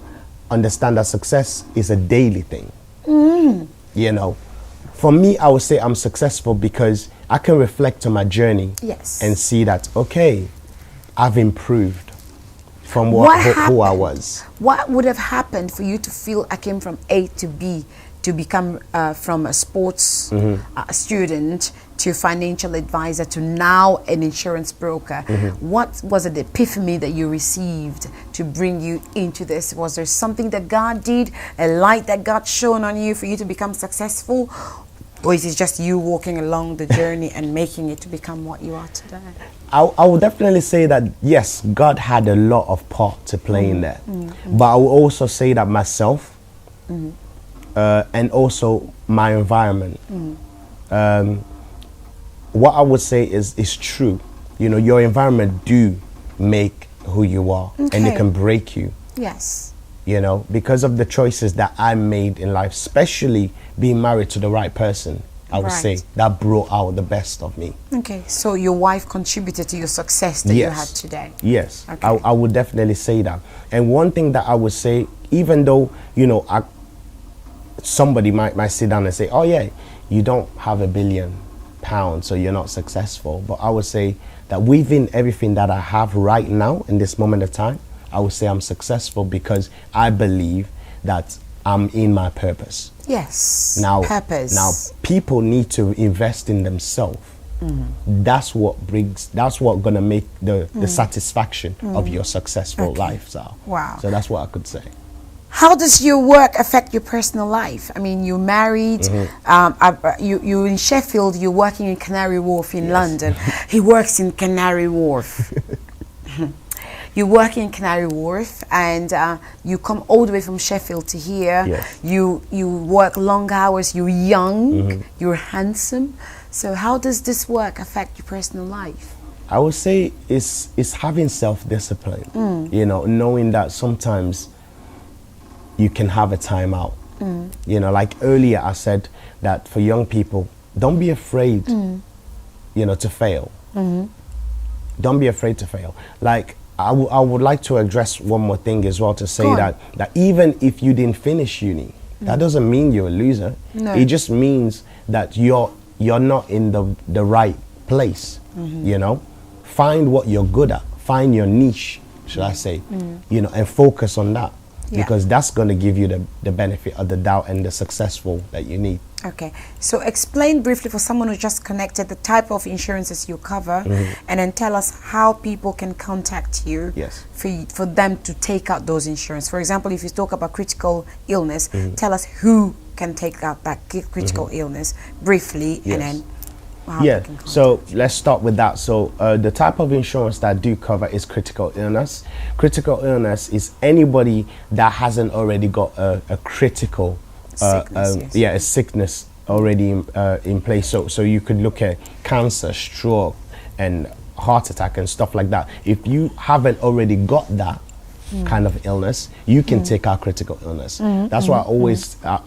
understand that success is a daily thing. For me, I would say I'm successful because I can reflect on my journey. Yes. And see that, okay, I've improved from who I was. What would have happened for you to feel I came from A to B to become from a sports student to financial advisor to now an insurance broker? What was it, the epiphany that you received to bring you into this? Was there something that God did, a light that God shone on you for you to become successful? Or is it just you walking along the journey and making it to become what you are today? I would definitely say that, yes, God had a lot of part to play in that. But I would also say that myself and also my environment. What I would say is true. Your environment do make who you are, and it can break you. Yes. Because of the choices that I made in life, especially being married to the right person, I would say that brought out the best of me. Okay, so your wife contributed to your success that you had today? Yes, okay. I would definitely say that. And one thing that I would say, even though, somebody might sit down and say, oh yeah, you don't have £1 billion, so you're not successful. But I would say that within everything that I have right now in this moment of time, I would say I'm successful because I believe that I'm in my purpose. Yes. Purpose. Now people need to invest in themselves. That's what gonna make the satisfaction of your successful lifestyle. Wow. So that's what I could say. How does your work affect your personal life? I mean, you're married, you're in Sheffield, you're working in Canary Wharf in London. He works in Canary Wharf. You work in Canary Wharf, and you come all the way from Sheffield to here. Yes. You work long hours, you're young, you're handsome. So how does this work affect your personal life? I would say it's having self-discipline, knowing that sometimes you can have a time out. Like earlier I said that for young people, don't be afraid, to fail. Don't be afraid to fail. Like I would like to address one more thing as well, to say that even if you didn't finish uni, that doesn't mean you're a loser. No. It just means that you're not in the right place. Find what you're good at, find your niche, should I say, and focus on that. Yeah. because that's going to give you the benefit of the doubt and the successful that you need. Okay, so explain briefly for someone who just connected the type of insurances you cover, and then tell us how people can contact you Yes. for them to take out those insurance. For example, if you talk about critical illness, tell us who can take out that critical illness briefly, and then how they Yeah, can contact so let's start with that. So the type of insurance that I do cover is critical illness. Critical illness is anybody that hasn't already got a critical Sickness, yes. a sickness already in place. So you could look at cancer, stroke, and heart attack and stuff like that. If you haven't already got that kind of illness, you can take out critical illness. That's why I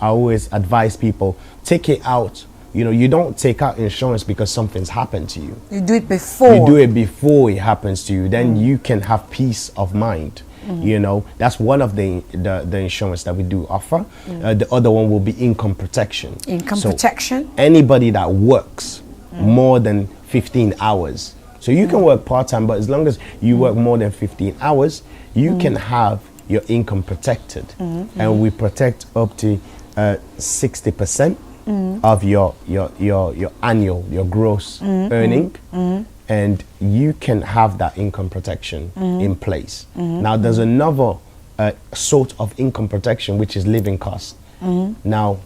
always advise people, take it out. You know, you don't take out insurance because something's happened to you. You do it before. You do it before it happens to you. Then you can have peace of mind. You know, that's one of the insurance that we do offer. The other one will be income protection. Income protection? Anybody that works more than 15 hours. So you can work part-time, but as long as you work more than 15 hours, you can have your income protected. And we protect up to 60% of your annual, your gross earning. And you can have that income protection in place. Now there's another sort of income protection, which is living costs. Now,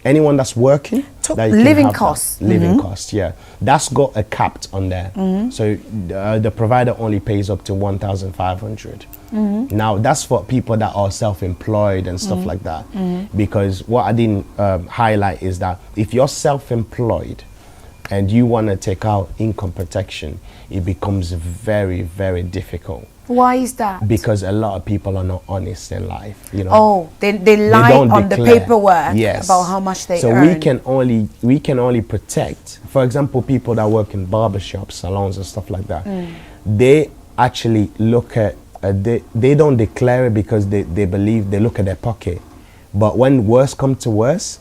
anyone that's working, that you can living have that. costs. Living costs, yeah, that's got a capped on there. So the provider only pays up to 1,500. Now that's for people that are self-employed and stuff like that. Because what I didn't highlight is that if you're self-employed and you want to take out income protection, it becomes very, very difficult. Why is that? Because a lot of people are not honest in life, you know. Oh, they lie don't on declare. the paperwork Yes. about how much they so earn. we can only protect, for example, people that work in barbershops, salons and stuff like that. They actually look at they don't declare it because they believe, they look at their pocket. But when worse come to worse,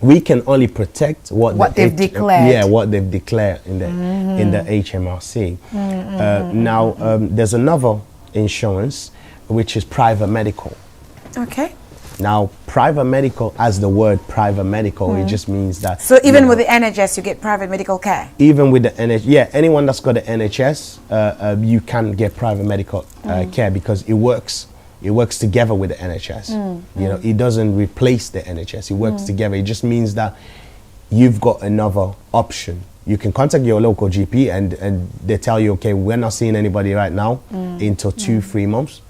we can only protect what they've declared. Yeah, what they've declared in the HMRC. Now, there's another insurance, which is private medical. Okay. Now, private medical, as the word private medical, it just means that. So even with the NHS, you get private medical care? Even with the NHS, yeah, anyone that's got the NHS, you can get private medical care because it works. It works together with the NHS. You know, it doesn't replace the NHS. It works together. It just means that you've got another option. You can contact your local GP and they tell you, okay, we're not seeing anybody right now until 2-3 months.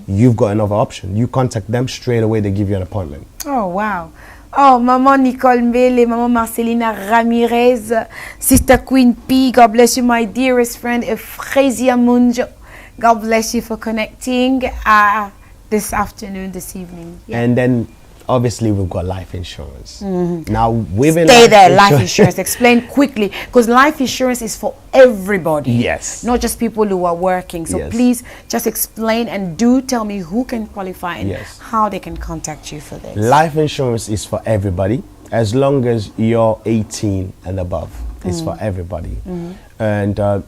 You've got another option. You contact them straight away. They give you an appointment. Oh, wow. Oh, Maman Nicole Mbele, Maman Marcelina Ramirez, Sister Queen P, God bless you, my dearest friend, Ephrasia Munjo. God bless you for connecting this afternoon, this evening. Yeah. And then obviously we've got life insurance. Now within Life insurance. Explain quickly, because life insurance is for everybody. Yes. Not just people who are working. So Yes. please just explain and do tell me who can qualify and Yes. how they can contact you for this. Life insurance is for everybody as long as you're 18 and above. It's for everybody. And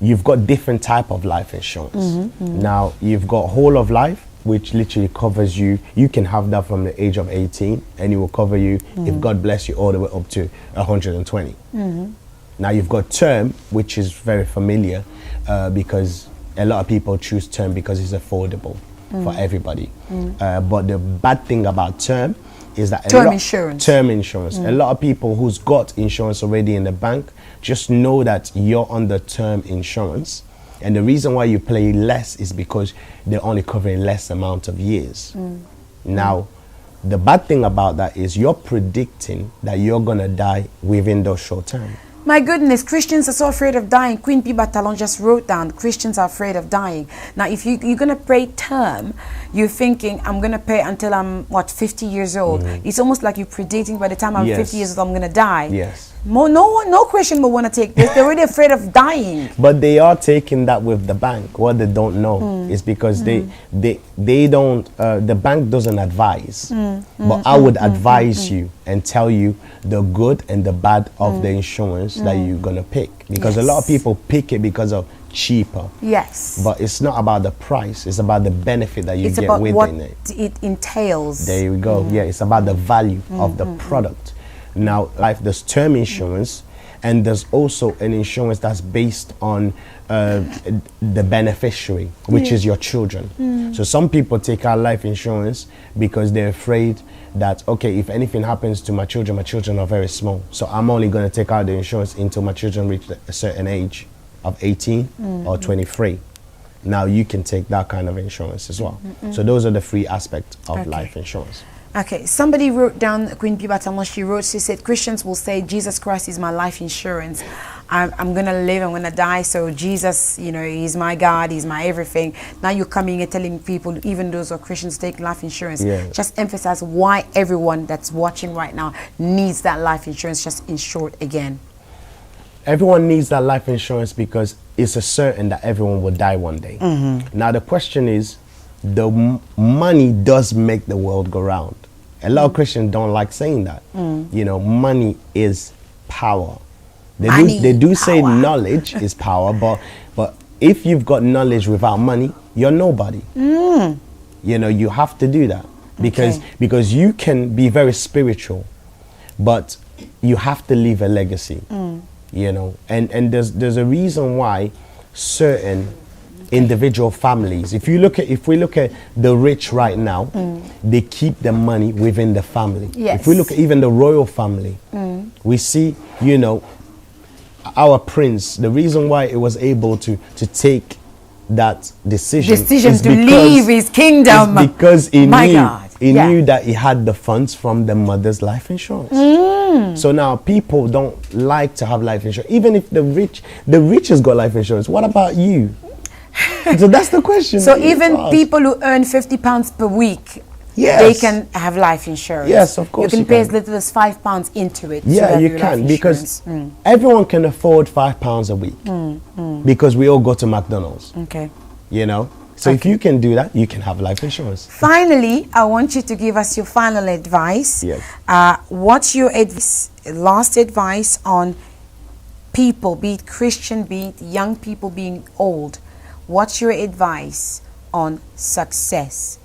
you've got different type of life insurance. Now you've got whole of life, which literally covers you. You can have that from the age of 18 and it will cover you, if God bless you, all the way up to 120. Now you've got term, which is very familiar because a lot of people choose term because it's affordable for everybody. But the bad thing about term is that Term insurance. A lot of people who's got insurance already in the bank, just know that you're under term insurance. And the reason why you pay less is because they're only covering less amount of years. Now, the bad thing about that is you're predicting that you're going to die within those short term. My goodness, Christians are so afraid of dying. Queen P. Batalon just wrote down, Christians are afraid of dying. Now, if you're going to pay term, you're thinking, I'm going to pay until I'm, 50 years old. It's almost like you're predicting by the time I'm 50 years old, I'm going to die. Yes. No Christian will want to take this. They're already afraid of dying. But they are taking that with the bank. What they don't know is because they don't, the bank doesn't advise. But I would advise you and tell you the good and the bad of the insurance that you're going to pick. Because a lot of people pick it because of cheaper. Yes. But it's not about the price. It's about the benefit that you It's get about what within it. it entails. There you go. Yeah, it's about the value of the product. Now, there's term insurance, and there's also an insurance that's based on the beneficiary, which is your children. So some people take out life insurance because they're afraid that, okay, if anything happens to my children are very small. So I'm only going to take out the insurance until my children reach a certain age of 18 or 23. Now you can take that kind of insurance as well. So those are the three aspects of life insurance. Okay, somebody wrote down, Queen Pibatama, she said, Christians will say, Jesus Christ is my life insurance. I'm going to live, I'm going to die, so Jesus, you know, he's my God, he's my everything. Now you're coming and telling people, even those who are Christians, take life insurance. Yeah. Just emphasize why everyone that's watching right now needs that life insurance, just in short again. Everyone needs that life insurance because it's a certain that everyone will die one day. Now the question is, the money does make the world go round. A lot of Christians don't like saying that. You know, money is power. They do say knowledge is power, but if you've got knowledge without money, you're nobody. You know, you have to do that because you can be very spiritual, but you have to leave a legacy. You know, and there's a reason why certain individual families, if we look at the rich right now, they keep the money within the family. If we look at even the royal family, we see, you know, our prince, the reason why it was able to take that decision to leave his kingdom is because he knew that he had the funds from the mother's life insurance. So now people don't like to have life insurance, even if the rich has got life insurance. What about you? So that's the question. So even people who earn £50 per week, they can have life insurance. Yes, of course. You can pay as little as £5 into it. Yeah, you can, because everyone can afford £5 a week because we all go to McDonald's. Okay. You know, so if you can do that, you can have life insurance. Finally, I want you to give us your final advice. Yes. What's your last advice on people, be it Christian, be it young people, being old? What's your advice on success?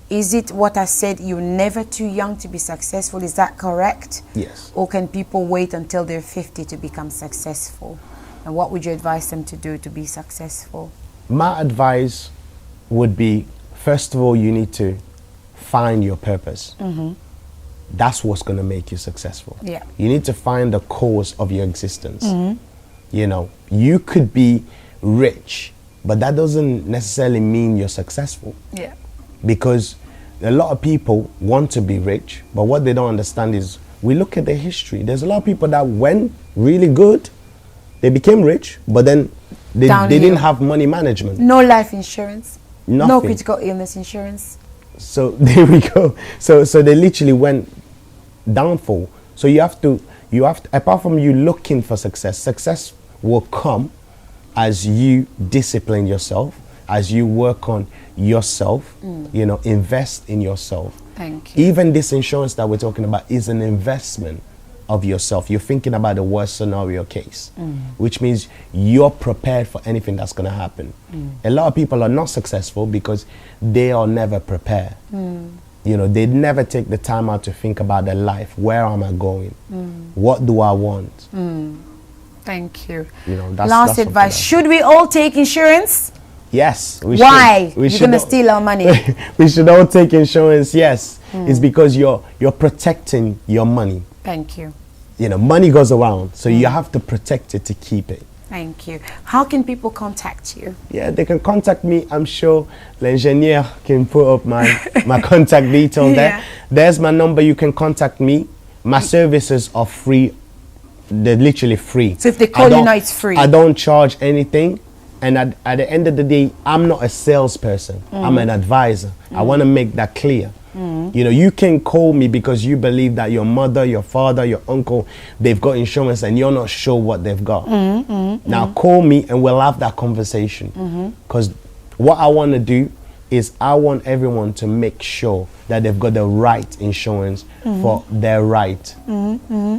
Is it what I said, you're never too young to be successful? Is that correct? Yes. Or can people wait until they're 50 to become successful? And what would you advise them to do to be successful? My advice would be, first of all, you need to find your purpose. That's what's going to make you successful. Yeah. You need to find the cause of your existence. You know, you could be rich, but that doesn't necessarily mean you're successful. Yeah. Because a lot of people want to be rich, but what they don't understand is, we look at their history. There's a lot of people that went really good, they became rich, but then they didn't have money management. No life insurance. Nothing. No critical illness insurance. So there we go. So they literally went downfall. So you have to, apart from you looking for success will come as you discipline yourself, as you work on yourself, you know, invest in yourself. Thank you. Even this insurance that we're talking about is an investment of yourself. You're thinking about the worst scenario case, which means you're prepared for anything that's going to happen. A lot of people are not successful because they are never prepared. You know, they never take the time out to think about their life. Where am I going? What do I want? Thank you. You know, Last advice. Should we all take insurance? Yes. Why? You're going to steal our money. We should all take insurance, yes. It's because you're protecting your money. Thank you. You know, money goes around, so you have to protect it to keep it. Thank you. How can people contact you? Yeah, they can contact me. I'm sure l'ingénieur can put up my contact detail there. There's my number. You can contact me. My services are free. They're literally free. So if they call you now, it's free. I don't charge anything. And at the end of the day, I'm not a salesperson. I'm an advisor. I want to make that clear. You know, you can call me because you believe that your mother, your father, your uncle, they've got insurance and you're not sure what they've got. Now call me and we'll have that conversation. Because what I want to do is I want everyone to make sure that they've got the right insurance for their right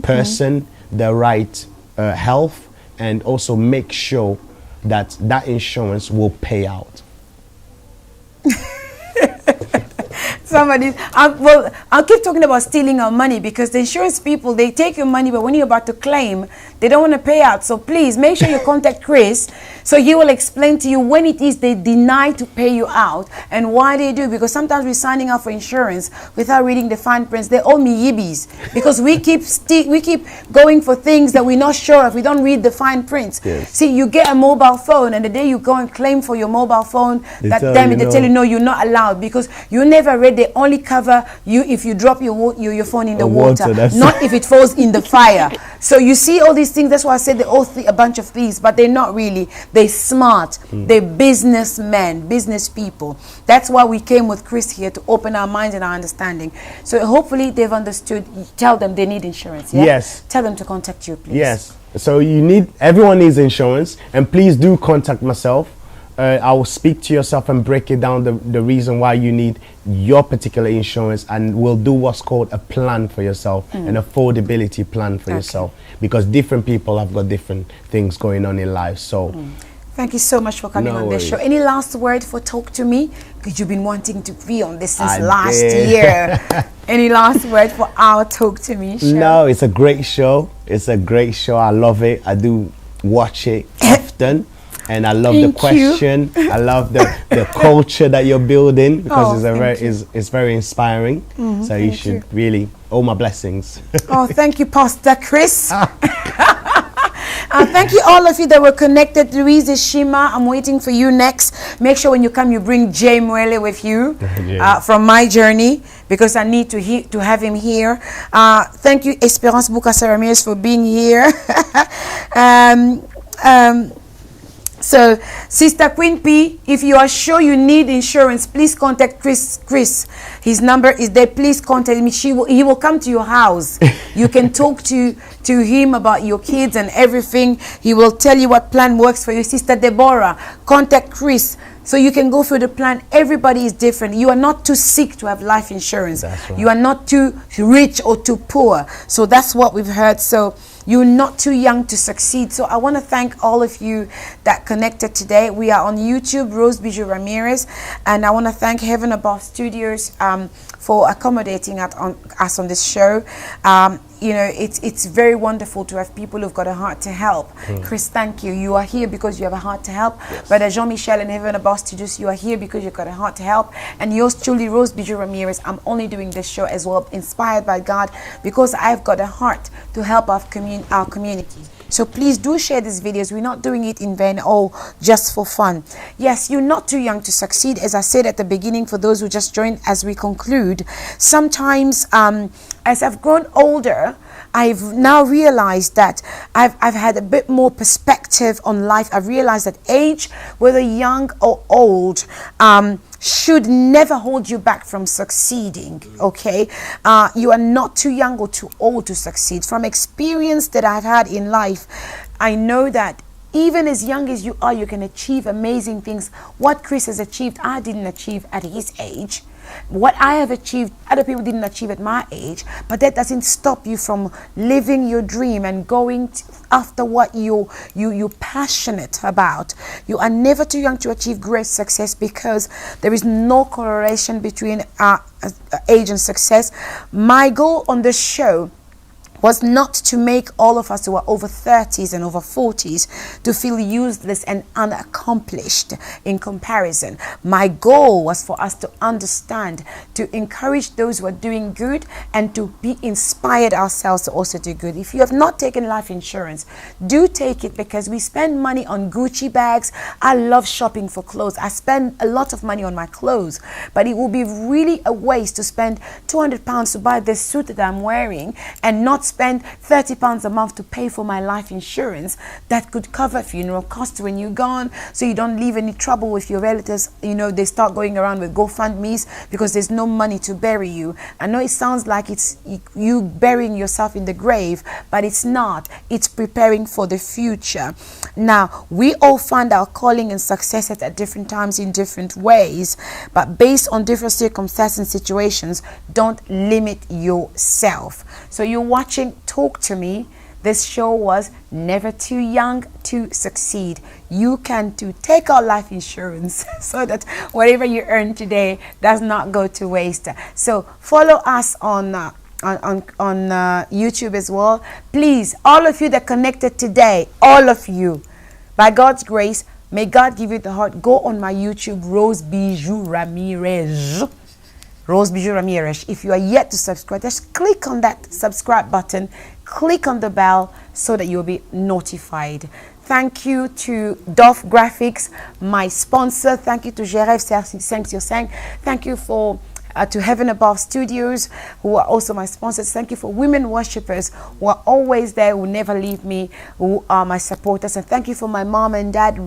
person, their right health, and also make sure that that insurance will pay out. Somebody, well, I'll keep talking about stealing our money, because the insurance people, they take your money, but when you're about to claim, they don't want to pay out. So please make sure you contact Chris, so he will explain to you when it is they deny to pay you out and why they do. Because sometimes we're signing up for insurance without reading the fine prints. They owe me yibbies because we keep going for things that we're not sure if we don't read the fine prints. Yes. See, you get a mobile phone, and the day you go and claim for your mobile phone, they tell you no, you're not allowed, because you never read. They only cover you if you drop your phone in the water, not if it falls in the fire. So you see all these things. That's why I said they all a bunch of thieves, but they're not really. They're smart. They're businessmen, business people. That's why we came with Chris here, to open our minds and our understanding. So hopefully they've understood. Tell them they need insurance. Yeah? Yes. Tell them to contact you, please. Yes. So everyone needs insurance, and please do contact myself. I will speak to yourself and break it down, the reason why you need your particular insurance, and we'll do what's called a plan for yourself, an affordability plan for yourself, because different people have got different things going on in life. So thank you so much for coming on this show. Any last word for Talk to Me? Because you've been wanting to be on this since last year. Any last word for our Talk to Me show? No, it's a great show. It's a great show. I love it. I do watch it often. And I love the question. I love the culture that you're building, because it's very inspiring. So you should really, all my blessings. Oh, thank you, Pastor Chris. Thank you, all of you that were connected. Louise Shima, I'm waiting for you next. Make sure when you come, you bring Jay Mwele with you from my journey, because I need to have him here. Thank you, Esperance Bukasa Ramires, for being here. So, Sister Queen P, if you are sure you need insurance, please contact Chris. His number is there. Please contact me. He will come to your house. You can talk to him about your kids and everything. He will tell you what plan works for you. Sister Deborah, contact Chris, so you can go through the plan. Everybody is different. You are not too sick to have life insurance. That's right. You are not too rich or too poor. So that's what we've heard. So you're not too young to succeed. So I want to thank all of you that connected today. We are on YouTube, Rose Bijoux Ramires, and I want to thank Heaven Above Studios for accommodating us on this show. You know, it's very wonderful to have people who've got a heart to help. Chris, thank you. You are here because you have a heart to help. Yes. Brother Jean-Michel and Heaven Above Studios, you are here because you've got a heart to help. And yours truly, Rose Bijoux Ramires, I'm only doing this show as well, inspired by God, because I've got a heart to help our community. So please do share these videos. We're not doing it in vain or just for fun. Yes, you're not too young to succeed. As I said at the beginning, for those who just joined as we conclude, sometimes as I've grown older, I've now realized that I've had a bit more perspective on life. I've realized that age, whether young or old, should never hold you back from succeeding. Okay, you are not too young or too old to succeed. From experience that I've had in life, I know that even as young as you are, you can achieve amazing things. What Chris has achieved, I didn't achieve at his age. What I have achieved, other people didn't achieve at my age. But that doesn't stop you from living your dream and going after what you're passionate about. You are never too young to achieve great success, because there is no correlation between age and success. My goal on this show was not to make all of us who are over 30s and over 40s to feel useless and unaccomplished in comparison. My goal was for us to understand, to encourage those who are doing good, and to be inspired ourselves to also do good. If you have not taken life insurance, do take it, because we spend money on Gucci bags. I love shopping for clothes. I spend a lot of money on my clothes, but it will be really a waste to spend £200 to buy this suit that I'm wearing and not spend £30 a month to pay for my life insurance that could cover funeral costs when you're gone, so you don't leave any trouble with your relatives. You know, they start going around with GoFundMe's because there's no money to bury you. I know it sounds like it's you burying yourself in the grave, but it's not. It's preparing for the future. Now, we all find our calling and successes at different times in different ways, but based on different circumstances and situations, don't limit yourself. So you're watching Talk to Me. This show was never too young to succeed. You can too. Take out life insurance so that whatever you earn today does not go to waste. So follow us on YouTube as well. Please, all of you that connected today, all of you, by God's grace, may God give you the heart. Go on my YouTube, Bijoux Ramires. Bijoux Ramires. If you are yet to subscribe, just click on that subscribe button, click on the bell so that you'll be notified. Thank you to Dove Graphics, my sponsor. Thank you to Jeref 5 Thank you to Heaven Above Studios, who are also my sponsors. Thank you for women worshippers who are always there, who never leave me, who are my supporters. And thank you for my mom and dad,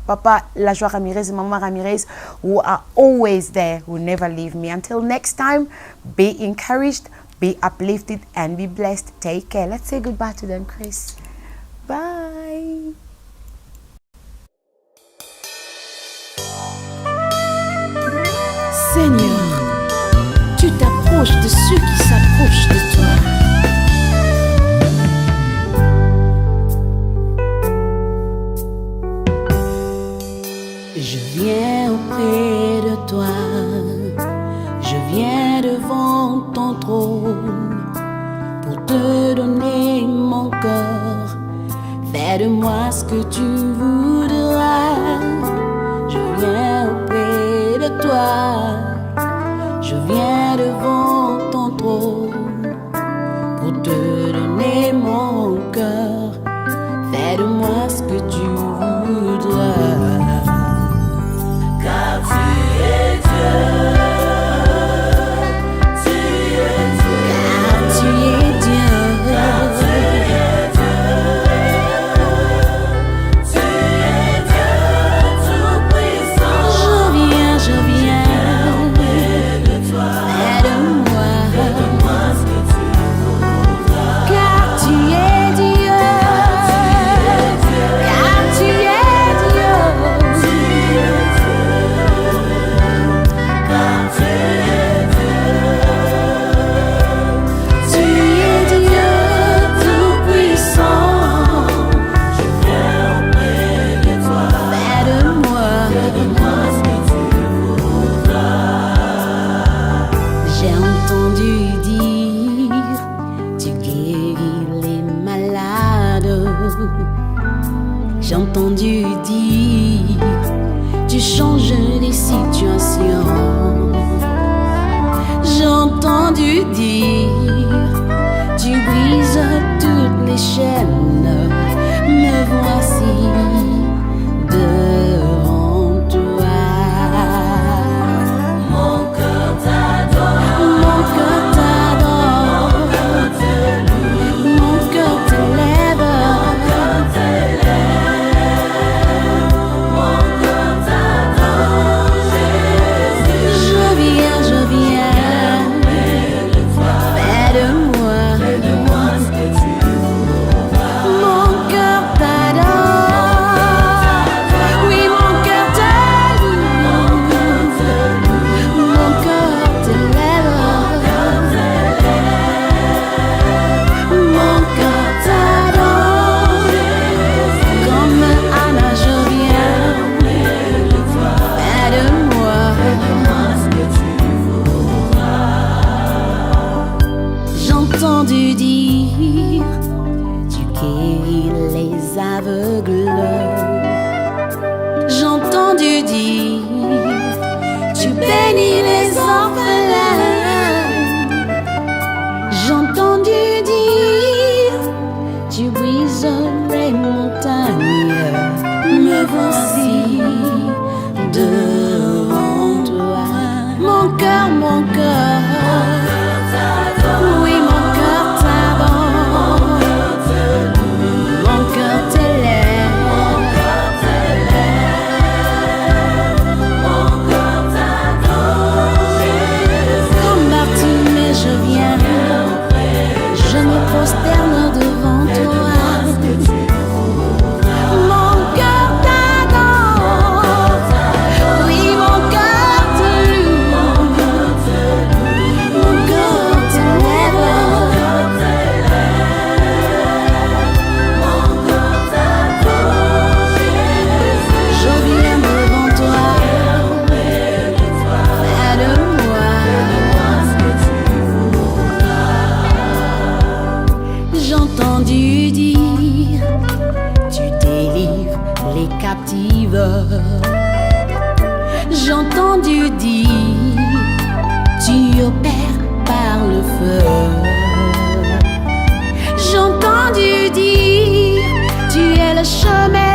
Papa La Joie Ramires, Mama Ramires, who are always there, who never leave me. Until next time, be encouraged, be uplifted, and be blessed. Take care. Let's say goodbye to them, Chris. Bye. Seigneur, tu t'approches de ceux qui s'approchent de toi. Je viens auprès de toi, je viens devant ton trône pour te donner mon cœur. Fais de moi ce que tu voudras. Je viens auprès de toi, je viens devant ton trône pour te donner mon cœur. Fais de moi ce que tu voudras. Car tu es Dieu. J'ai entendu dire, tu changes les situations. J'ai entendu dire, tu brises toutes les chaînes. Me voici devant toi. Mon cœur t'adore, mon cœur t'adore, mon cœur te loue, mon cœur t'élève. Entendu dire, tu guéris les aveugles. J'ai entendu dire, tu bénis les orphelins. J'ai entendu dire, tu brises les montagnes. Me voici devant toi. Mon cœur, mon cœur. Oui, mon cœur t'adore. entendu dire, tu opères par le feu. J'ai entendu dire, tu es le chemin